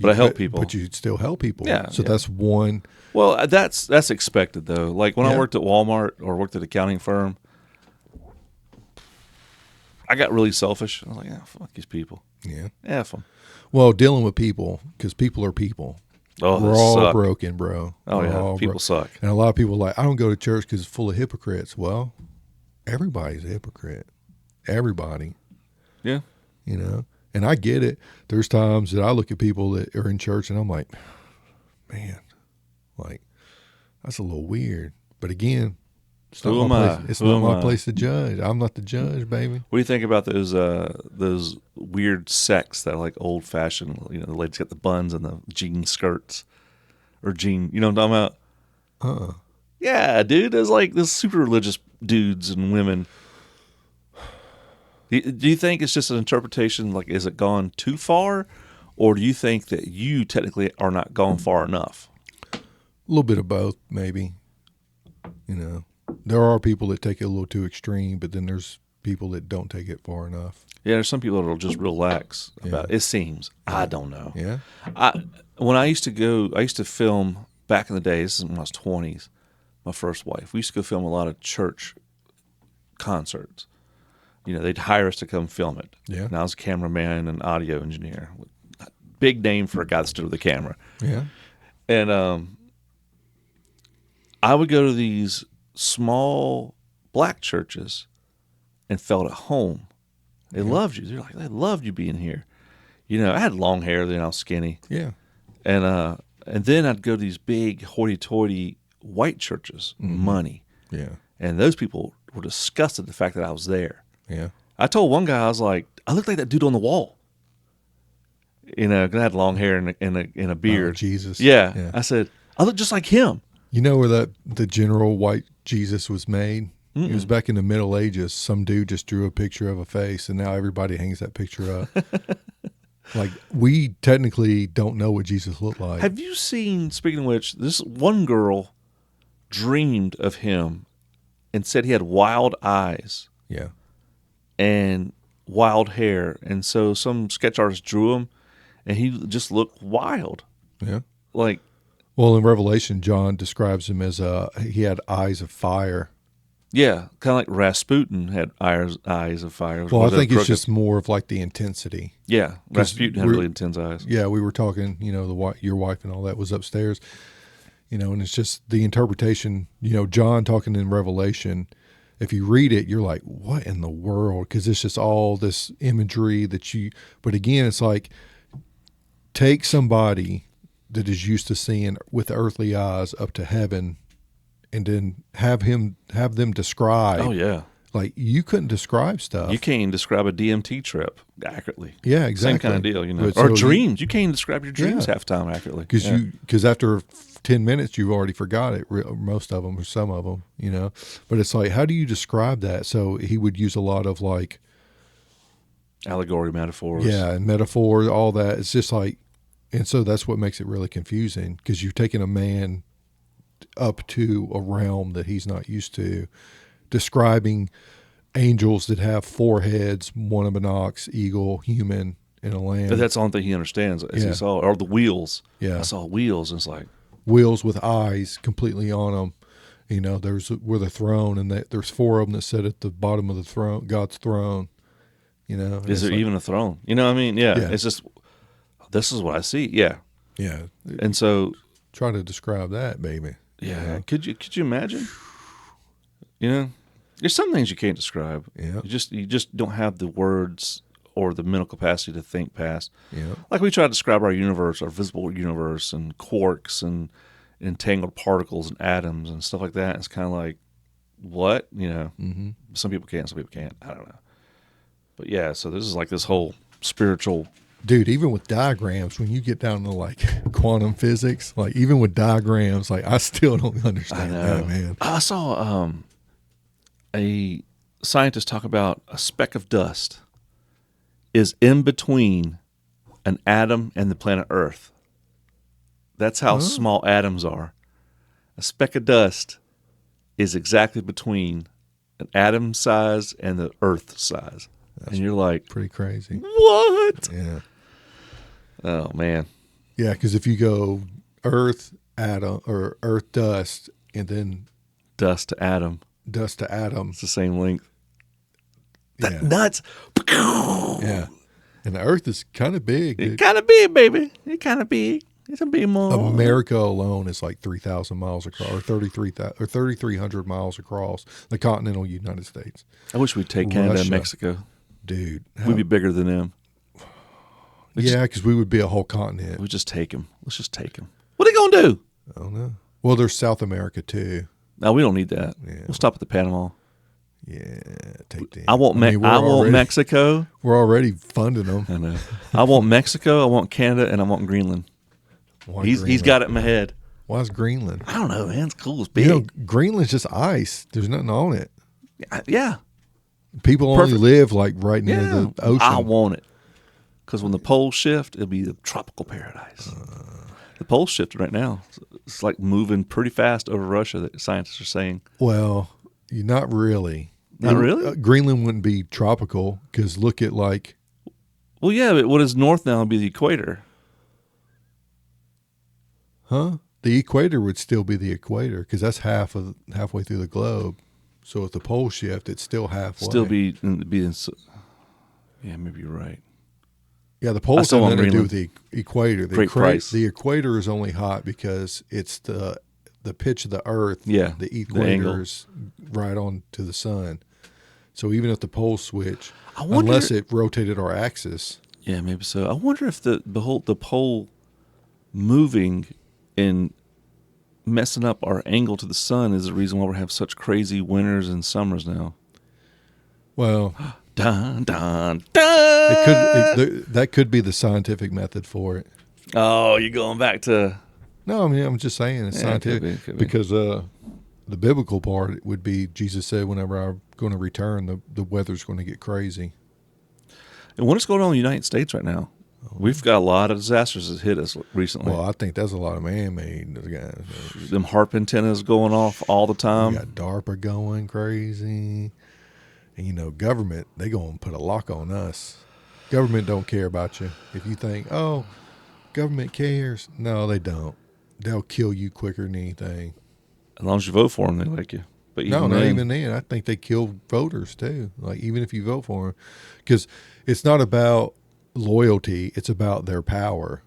But I help people. But you still help people. Yeah. So that's one. Well, that's expected though. Like when I worked at Walmart or worked at an accounting firm, I got really selfish. I was like, yeah, fuck these people. Yeah. F them. Well, dealing with people, because people are people. Oh, we're all broken, bro. Oh, yeah. People suck. And a lot of people are like, I don't go to church because it's full of hypocrites. Well, everybody's a hypocrite. Everybody. Yeah. You know? And I get it. There's times that I look at people that are in church and I'm like, man, like, that's a little weird. But again, it's not my place to judge. I'm not the judge, baby. What do you think about those weird sects that are like old fashioned? You know, the ladies got the buns and the jean skirts, or jean. You know what I'm talking about? Yeah, dude. There's like this super religious dudes and women. Do you think it's just an interpretation? Like, is it gone too far, or do you think that you technically are not gone far enough? A little bit of both, maybe. There are people that take it a little too extreme, but then there's people that don't take it far enough. Yeah, there's some people that'll just relax about it. It seems. I don't know. Yeah. When I used to film back in the day. This is when I was 20s. My first wife. We used to go film a lot of church concerts. They'd hire us to come film it. Yeah. And I was a cameraman and audio engineer. Big name for a guy that stood with the camera. Yeah. And I would go to these small black churches and felt at home. They loved you. They're like, they loved you being here. I had long hair then. I was skinny. Yeah. And then I'd go to these big hoity-toity white churches, money. Yeah. And those people were disgusted at the fact that I was there. Yeah. I told one guy, I was like, I look like that dude on the wall. 'Cause I had long hair and a beard. Oh, Jesus. Yeah. I said, I look just like him. You know where the general white Jesus was made? It was back in the Middle Ages. Some dude just drew a picture of a face, and now everybody hangs that picture up. Like, we technically don't know what Jesus looked like. Have you seen, speaking of which, this one girl dreamed of him and said he had wild eyes. Yeah. And wild hair. And so some sketch artist drew him, and he just looked wild. Yeah. Like, well, in Revelation, John describes him as he had eyes of fire. yeah, kind of like Rasputin had eyes of fire. Well, I think it's just more of like the intensity. Yeah, Rasputin had really intense eyes. Yeah, we were talking, your wife and all that was upstairs, and it's just the interpretation, John talking in Revelation, if you read it, you're like, what in the world? Because it's just all this imagery but again, it's like, take somebody that is used to seeing with earthly eyes up to heaven and then have them describe. Oh, yeah. Like, you couldn't describe stuff. You can't even describe a DMT trip accurately. Yeah, exactly. Same kind of deal, But or so dreams. You can't even describe your dreams half the time accurately. Because after 10 minutes, you've already forgot it, most of them or some of them, But it's like, how do you describe that? So he would use a lot of like allegory, metaphors. Yeah, and metaphors, all that. It's just like, and so that's what makes it really confusing, because you're taking a man up to a realm that he's not used to, describing angels that have 4 heads, one of an ox, eagle, human, and a lamb. But that's the only thing he understands, as he saw, or the wheels. Yeah. I saw wheels, and it's like, wheels with eyes completely on them. There's where the throne, and there's 4 of them that sit at the bottom of the throne, God's throne. Is there even a throne? You know what I mean? Yeah. It's just, this is what I see. Yeah. Yeah. And so, try to describe that, baby. Yeah. Could you imagine? There's some things you can't describe. Yeah. You just don't have the words or the mental capacity to think past. Yeah. Like we try to describe our universe, our visible universe, and quarks and entangled particles and atoms and stuff like that. It's kind of like, what? Some people can, some people can't. I don't know. But yeah, so this is like this whole spiritual. Dude, even with diagrams, when you get down to like quantum physics, like even with diagrams, like I still don't understand that, man. I saw a scientist talk about a speck of dust is in between an atom and the planet Earth. That's how small atoms are. A speck of dust is exactly between an atom size and the Earth size. And you're like, pretty crazy. What? Yeah. Oh, man. Yeah, because if you go Earth atom or Earth dust and then dust to atom, it's the same length. Yeah. Nuts. Yeah. And the Earth is kind of big. It's kind of big, baby. It's kind of big. It's a big more. America alone is like 3,000 miles across, or 3,300 miles across the continental United States. I wish we'd take Canada and Mexico. Dude. We'd be bigger than them. Yeah, because we would be a whole continent. We just take them. Let's just take them. What are they going to do? I don't know. Well, there's South America too. No, we don't need that. Yeah. We'll stop at the Panama. Yeah, take them. I want Mexico. We're already funding them. I know. I want Mexico. I want Canada, and I want Greenland. He's got it in my head. Why is Greenland? I don't know, man. It's cool. It's big. You know, Greenland's just ice. There's nothing on it. Yeah. People only live like right near the ocean. I want it. Because when the poles shift, it'll be the tropical paradise. The poles shifted right now. It's like moving pretty fast over Russia, that scientists are saying. Well, you're not really. Not really? Greenland wouldn't be tropical because look at like. Well, yeah, but what is north now would be the equator. Huh? The equator would still be the equator because that's halfway through the globe. So if the pole shift, it's still halfway. Still be yeah, maybe you're right. Yeah, the poles have nothing to do with the equator. The equator is only hot because it's the pitch of the Earth. Yeah, the equator is right on to the sun. So even if the poles switch, unless it rotated our axis. Yeah, maybe so. I wonder if the pole moving and messing up our angle to the sun is the reason why we have such crazy winters and summers now. Well, dun, dun, dun. That could be the scientific method for it. Oh, you're going back to... No, I mean, I'm just saying it's scientific could be. Because the biblical part would be Jesus said whenever I'm going to return, the weather's going to get crazy. And what is going on in the United States right now? We've got a lot of disasters that hit us recently. Well, I think that's a lot of man-made. Them HARP antennas going off all the time. You got DARPA going crazy. And, you know, government, they going to put a lock on us. Government don't care about you. If you think, oh, government cares. No, they don't. They'll kill you quicker than anything. As long as you vote for them, they like you. But not even then. I think they kill voters, too. Like, even if you vote for them. Because it's not about loyalty, it's about their power.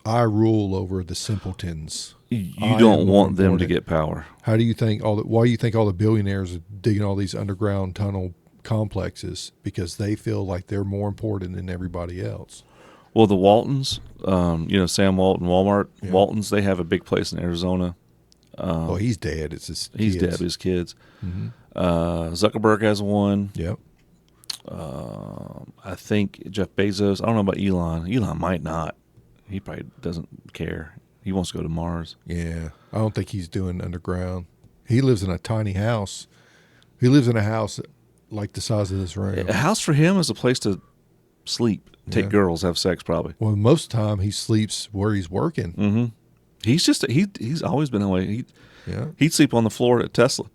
I rule over the simpletons. You don't want them to get power. How do you think why do you think all the billionaires are digging all these underground tunnel complexes? Because they feel like they're more important than everybody else. Well, the Waltons, Sam Walton, Walmart, yeah. Waltons, they have a big place in Arizona. Well, he's dead. It's his kids. He's dead, but his kids. Mm-hmm. Zuckerberg has one. Yep. I think Jeff Bezos. I don't know about Elon. Elon might not. He probably doesn't care. He wants to go to Mars. Yeah. I don't think he's doing underground. He lives in a tiny house. He lives in a house like the size of this room. A house for him is a place to sleep, take girls, have sex probably. Well, most of the time he sleeps where he's working. Mm-hmm. He's always been that way. He'd sleep on the floor at Tesla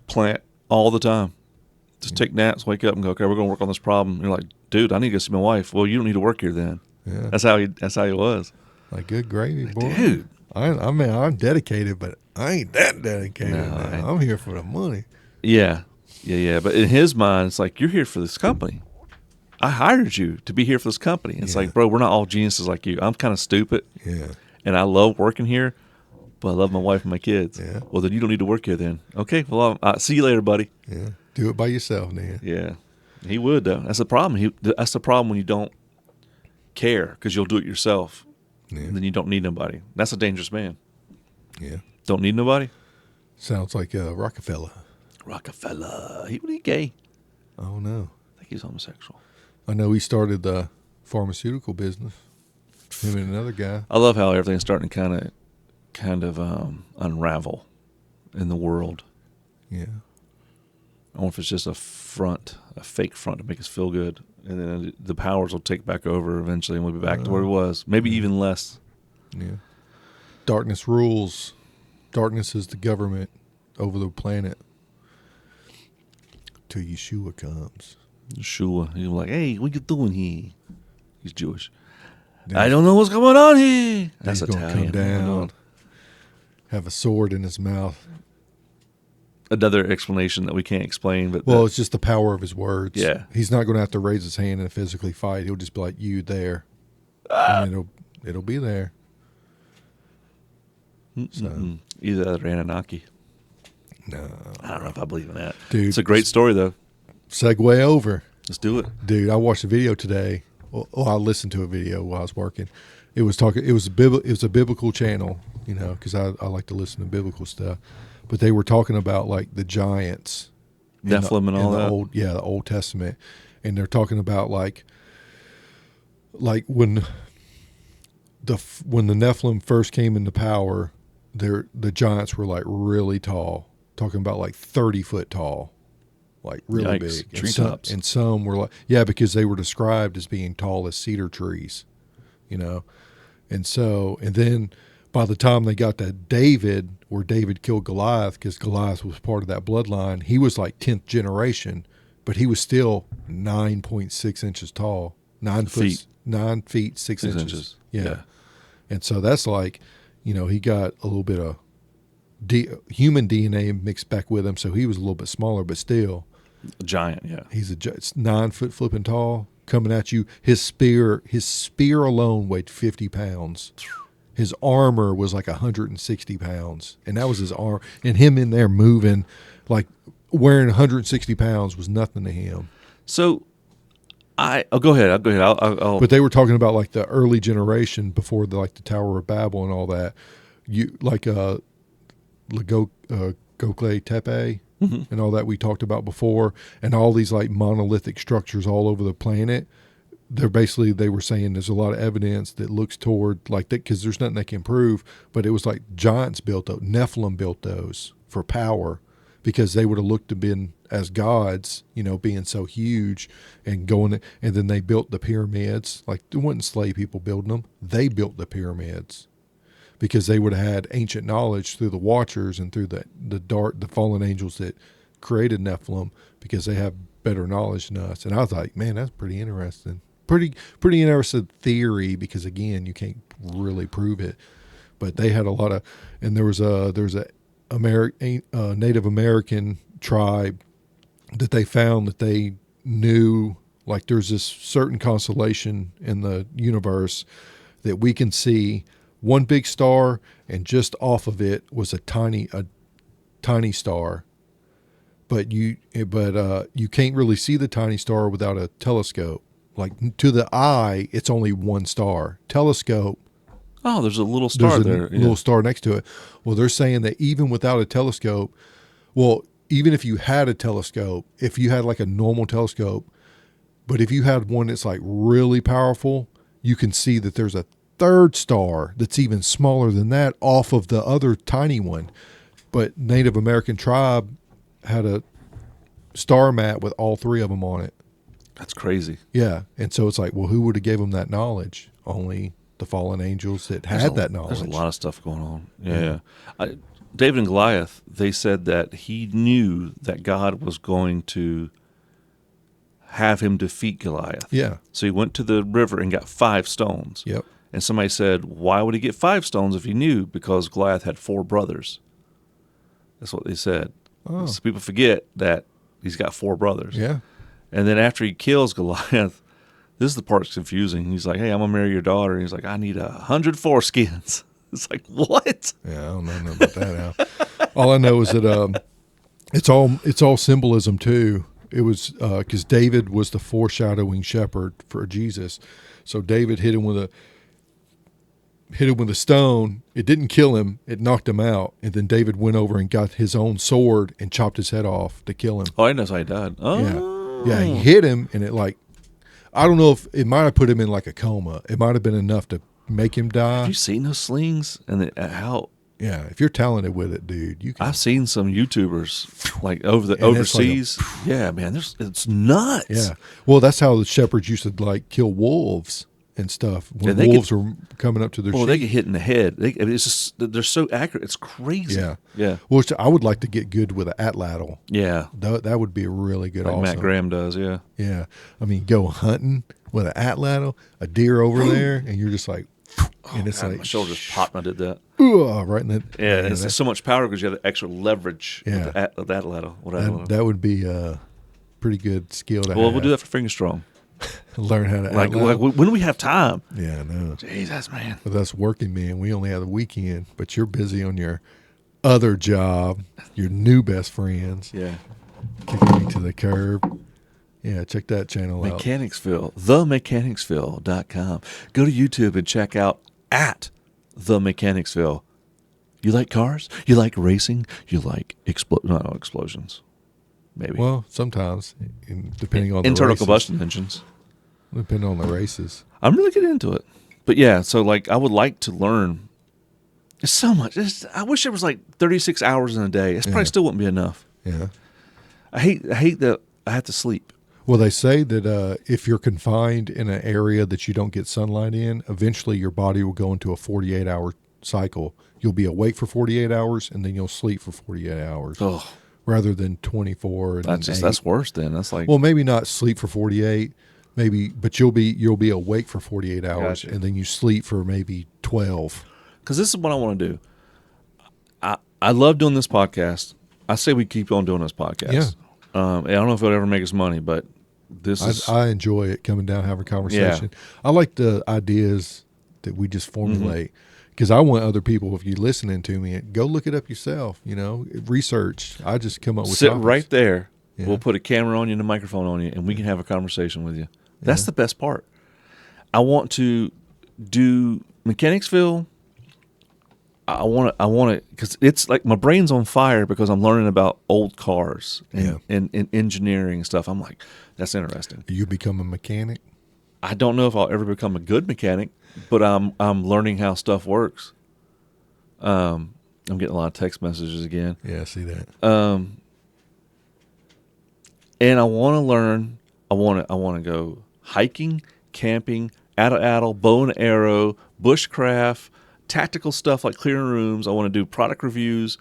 plant all the time. Just take naps, wake up, and go, okay, we're going to work on this problem. And you're like, dude, I need to go see my wife. Well, you don't need to work here then. Yeah. That's how he was. Like, good gravy, boy. Dude. I mean, I'm dedicated, but I ain't that dedicated. No, I'm here for the money. Yeah. But in his mind, it's like, you're here for this company. I hired you to be here for this company. It's like, bro, we're not all geniuses like you. I'm kind of stupid. Yeah. And I love working here, but I love my wife and my kids. Yeah. Well, then you don't need to work here then. Okay, well, I'll see you later, buddy. Yeah. Do it by yourself, man. Yeah. He would, though. That's the problem. That's the problem when you don't care, because you'll do it yourself. Yeah. And then you don't need nobody. That's a dangerous man. Yeah. Don't need nobody? Sounds like Rockefeller. He was gay. Oh, no. I think he's homosexual. I know he started the pharmaceutical business. Him and another guy. I love how everything's starting to kind of unravel in the world. Yeah. I wonder if it's just a fake front to make us feel good. And then the powers will take back over eventually and we'll be back to where it was. Maybe even less. Yeah. Darkness rules. Darkness is the government over the planet. Till Yeshua comes. Yeshua. He's like, hey, what you doing here? He's Jewish. Then I don't know what's going on here. That's Italian. Come down, have a sword in his mouth. Another explanation that we can't explain. But it's just the power of his words. Yeah. He's not going to have to raise his hand and physically fight. He'll just be like, you there. And it'll be there. So. Either that or Anunnaki. No. I don't know if I believe in that. Dude, it's a great story, though. Segue over. Let's do it. Dude, I watched a video today. Well, I listened to a video while I was working. It was a biblical channel, because I like to listen to biblical stuff. But they were talking about like the giants, Nephilim and all that. The Old Testament, and they're talking about like when when the Nephilim first came into power, the giants were like really tall, talking about like 30-foot tall, like really Yikes. big. Treetops. And some were like, yeah, because they were described as being tall as cedar trees, you know. And then by the time they got to David, where David killed Goliath, because Goliath was part of that bloodline, he was like 10th generation, but he was still 9.6 inches tall. 9 feet 6 inches. Yeah. And so that's like, you know, he got a little bit of human DNA mixed back with him, so he was a little bit smaller, but still A giant, yeah. He's it's 9 foot flipping tall, coming at you. His spear alone weighed 50 pounds. His armor was like 160 pounds, and that was his arm. And him in there moving, like wearing 160 pounds was nothing to him. So, go ahead. I'll. But they were talking about like the early generation before the Tower of Babel and all that. You like Göbekli Tepe and all that we talked about before, and all these like monolithic structures all over the planet. They were saying there's a lot of evidence that looks toward like that, because there's nothing they can prove, but it was like giants built those, Nephilim built those for power, because they would have looked to been as gods, you know, being so huge and going. And then they built the pyramids. Like, they wouldn't slave people building them. They built the pyramids because they would have had ancient knowledge through the Watchers and through the fallen angels that created Nephilim, because they have better knowledge than us. And I was like, man, that's pretty interesting. Pretty interesting theory, because again, you can't really prove it. But they had a lot of, and there was a Native American tribe that they found that they knew, like, there's this certain constellation in the universe that we can see one big star, and just off of it was a tiny star. But you can't really see the tiny star without a telescope. Like, to the eye, it's only one star. Telescope. Oh, there's a little star there. Little star next to it. Well, they're saying that even without a telescope, even if you had a telescope, if you had like a normal telescope, but if you had one that's like really powerful, you can see that there's a third star that's even smaller than that off of the other tiny one. But Native American tribe had a star map with all three of them on it. That's crazy. Yeah. And so it's like, well, who would have gave them that knowledge? Only the fallen angels that had that knowledge. There's a lot of stuff going on. Yeah. David and Goliath, they said that he knew that God was going to have him defeat Goliath. Yeah. So he went to the river and got 5 stones. Yep. And somebody said, why would he get 5 stones if he knew? Because Goliath had 4 brothers. That's what they said. Oh. So people forget that he's got 4 brothers. Yeah. And then after he kills Goliath, this is the part that's confusing. He's like, hey, I'm going to marry your daughter. And he's like, I need 100 foreskins. It's like, what? Yeah, I don't know nothing about that now. All I know is that it's all symbolism too. It was because David was the foreshadowing shepherd for Jesus. So David hit him with a stone. It didn't kill him. It knocked him out. And then David went over and got his own sword and chopped his head off to kill him. Oh, I didn't know how he died. Oh. Yeah, he hit him, and it I don't know if it might have put him in like a coma. It might have been enough to make him die. Have you seen those slings? And how? Yeah, if you're talented with it, dude, you can. I've seen some YouTubers like overseas. Yeah, man, it's nuts. Yeah, well, that's how the shepherds used to like kill wolves and stuff when wolves were coming up to their sheep. Well, they get hit in the head. It's just, they're so accurate. It's crazy. Yeah. Well, I would like to get good with an atlatl. Yeah, that would be a really good. Like awesome. Matt Graham does. Yeah. Yeah, I mean, go hunting with an atlatl, a deer over there, and you're just like, and it's like my shoulder just popped when I did that. Right in the it's just so much power because you have the extra leverage. Yeah, with that atlatl. That would be a pretty good skill to have. Well, we'll do that for Finger Strong. Learn how to like when do we have time? Yeah, I know. Jesus, man. With us working men, we only have the weekend, but you're busy on your other job, your new best friends. Yeah. Kicking me to the curb. Yeah, check that channel out. Mechanicsville, themechanicsville.com. Go to YouTube and check out @The Mechanicsville. You like cars? You like racing? You like explosions? Maybe. Well, sometimes, depending on internal the combustion engines. Depending on the races. I'm really getting into it. But yeah, so like I would like to learn. It's so much. I wish there was like 36 hours in a day. It probably still wouldn't be enough. Yeah. I hate that I have to sleep. Well, they say that if you're confined in an area that you don't get sunlight in, eventually your body will go into a 48-hour cycle. You'll be awake for 48 hours, and then you'll sleep for 48 hours, rather than 24. And that's worse. Then that's like, well, maybe not sleep for 48, maybe, but you'll be awake for 48 hours, Gotcha. and then you sleep for maybe 12. Because this is what I want to do. I love doing this podcast. I say we keep on doing this podcast. Yeah. I don't know if it'll ever make us money, but I enjoy it, coming down, having a conversation. Yeah. I like the ideas that we just formulate, because I want other people, if you're listening to me, go look it up yourself, research. I just come up with sit topics. Right there. Yeah. We'll put a camera on you and a microphone on you, and we can have a conversation with you. That's the best part. I want to do Mechanicsville. I want it because it's like my brain's on fire because I'm learning about old cars and engineering and stuff. I'm like, that's interesting. You become a mechanic? I don't know if I'll ever become a good mechanic, but I'm learning how stuff works. I'm getting a lot of text messages again. Yeah, I see that. And I want to learn. I want to go hiking, camping, addle, bow and arrow, bushcraft, tactical stuff like clearing rooms. I want to do product reviews.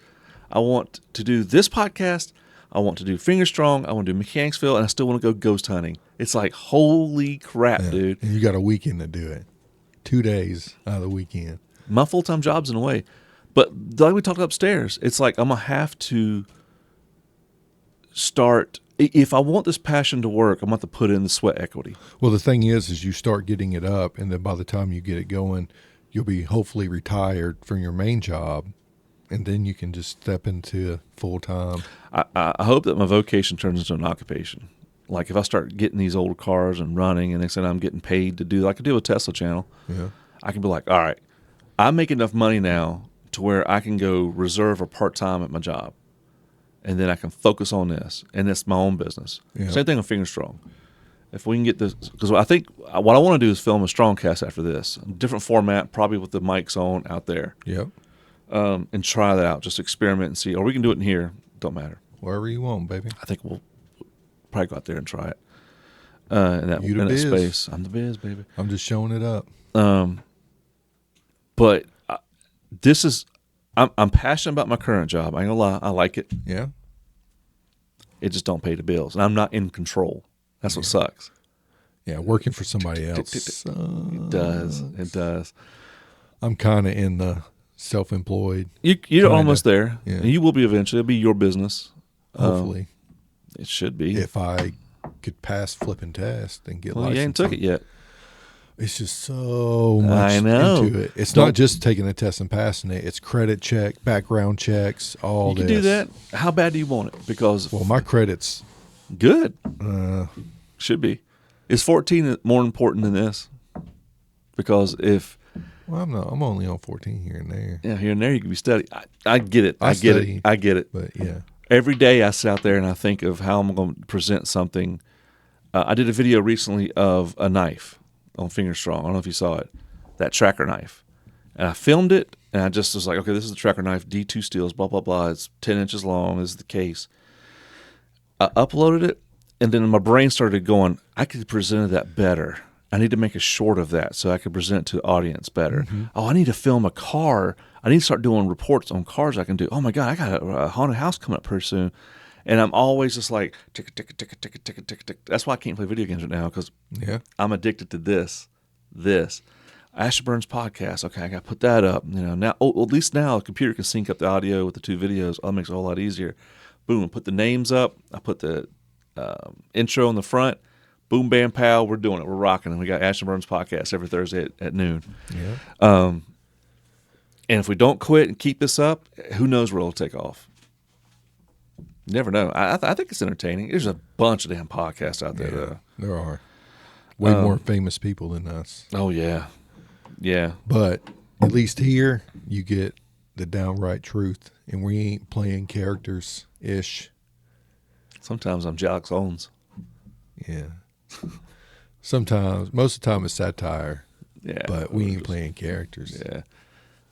I want to do this podcast. I want to do Finger Strong. I want to do Mechanicsville, and I still want to go ghost hunting. It's like, holy crap, dude. And you got a weekend to do it. 2 days out of the weekend. My full-time job's in a way. But like we talked upstairs, it's like I'm going to have to start. If I want this passion to work, I'm going to have to put in the sweat equity. Well, the thing is you start getting it up, and then by the time you get it going, you'll be hopefully retired from your main job, and then you can just step into full-time. I hope that my vocation turns into an occupation. Like if I start getting these old cars and running, and next thing I'm getting paid to do, like I do with Tesla channel, I can be like, all right, I make enough money now to where I can go reserve a part-time at my job, and then I can focus on this, and it's my own business. Yeah. Same thing with Finger Strong. If we can get this, because I think what I want to do is film a Strongcast after this, different format, probably with the mics on out there. Yep. And try that out, just experiment and see. Or we can do it in here. Don't matter. Wherever you want, baby. I think we'll probably go out there and try it. In that space. I'm the biz, baby. I'm just showing it up. But this is, I'm passionate about my current job. I ain't gonna lie, I like it. Yeah. It just don't pay the bills, and I'm not in control. That's what sucks. Yeah, working for somebody else. It does. I'm kind of in the self-employed. You're almost there. Yeah. And you will be eventually. It'll be your business. Hopefully. It should be. If I could pass flipping test and get licensed. Well, you ain't took it yet. It's just so much into it. It's not just taking the test and passing it. It's credit check, background checks, all this. You can do that. How bad do you want it? Because my credit's good. Should be. Is 14 more important than this? Because if I'm only on 14 here and there. Yeah, here and there you can be studying. I get it. I get it. But yeah. Every day I sit out there and I think of how I'm going to present something. I did a video recently of a knife on Finger Strong. I don't know if you saw it. That tracker knife. And I filmed it, and I just was like, okay, this is the tracker knife, D2 steels, blah, blah, blah. It's 10 inches long. This is the case. I uploaded it, and then my brain started going, I could present that better. I need to make a short of that so I could present it to the audience better. Mm-hmm. Oh, I need to film a car. I need to start doing reports on cars I can do. Oh, my God, I got a haunted house coming up pretty soon. And I'm always just like, tick, tick, tick, tick, tick, tick, tick. That's why I can't play video games right now, because I'm addicted to this. Ash&burnz podcast. Okay, I got to put that up. Now, at least now the computer can sync up the audio with the two videos. Oh, that makes it a whole lot easier. Boom, I put the names up. I put the intro in the front. Boom, bam, pow. We're doing it. We're rocking. And we got Ash&burnz podcast every Thursday at noon. Yeah. And if we don't quit and keep this up, who knows where it'll take off. You never know. I think it's entertaining. There's a bunch of damn podcasts out there, though. There are. Way more famous people than us. Oh, yeah. Yeah. But at least here, you get the downright truth, and we ain't playing characters-ish. Sometimes I'm Alex Owens. Yeah. Sometimes, most of the time it's satire. Yeah, but we ain't playing characters. Yeah,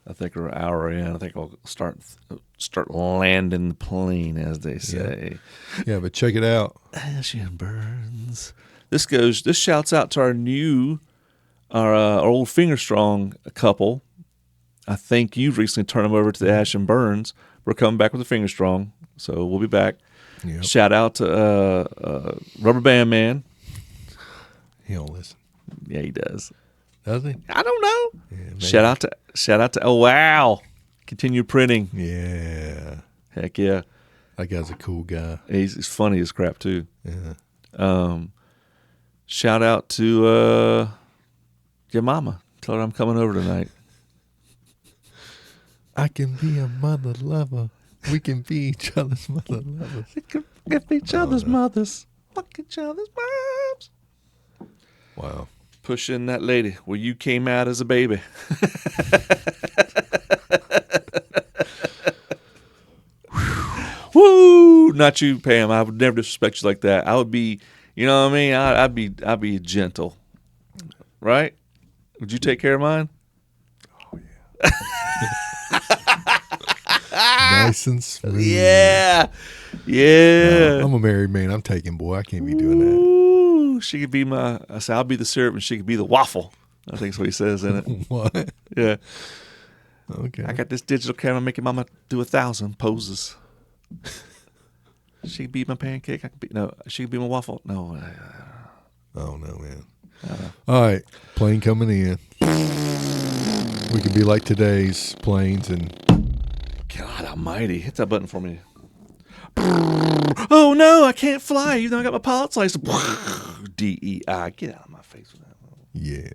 I think we're an hour in. I think I'll start landing the plane, as they say. Yeah, but check it out. Ash&burnz. This shouts out to our old Finger Strong couple. I think you've recently turned them over to the Ash&burnz. We're coming back with the Finger Strong, so we'll be back. Yep. Shout out to Rubber Band Man. He don't listen. Yeah, he does. Does he? I don't know. Yeah, Shout out to oh wow, continue printing. Yeah. Heck yeah, That guy's a cool guy. he's funny as crap too. Yeah. Shout out to your mama. Tell her I'm coming over tonight. I can be a mother lover. We can be each other's mother lovers. We can be each other's mothers. Fuck each other's moms. Wow. Push in that lady where you came out as a baby. Woo! Not you, Pam. I would never disrespect you like that. I would be, you know what I mean? I'd be gentle, right? Would you take care of mine? Oh yeah. Nice and smooth. Yeah. I'm a married man. I'm taking, boy. I can't be doing that. Ooh, she could be I say I'll be the syrup and she could be the waffle. I think that's what he says in it. What? Yeah. Okay. I got this digital camera making mama do 1,000 poses. She could be my pancake. She could be my waffle. No. Oh no, man. All right, plane coming in. We could be like today's planes and. God almighty. Hit that button for me. Oh no, I can't fly even though I got my pilot's license. DEI. Get out of my face with that. Yeah.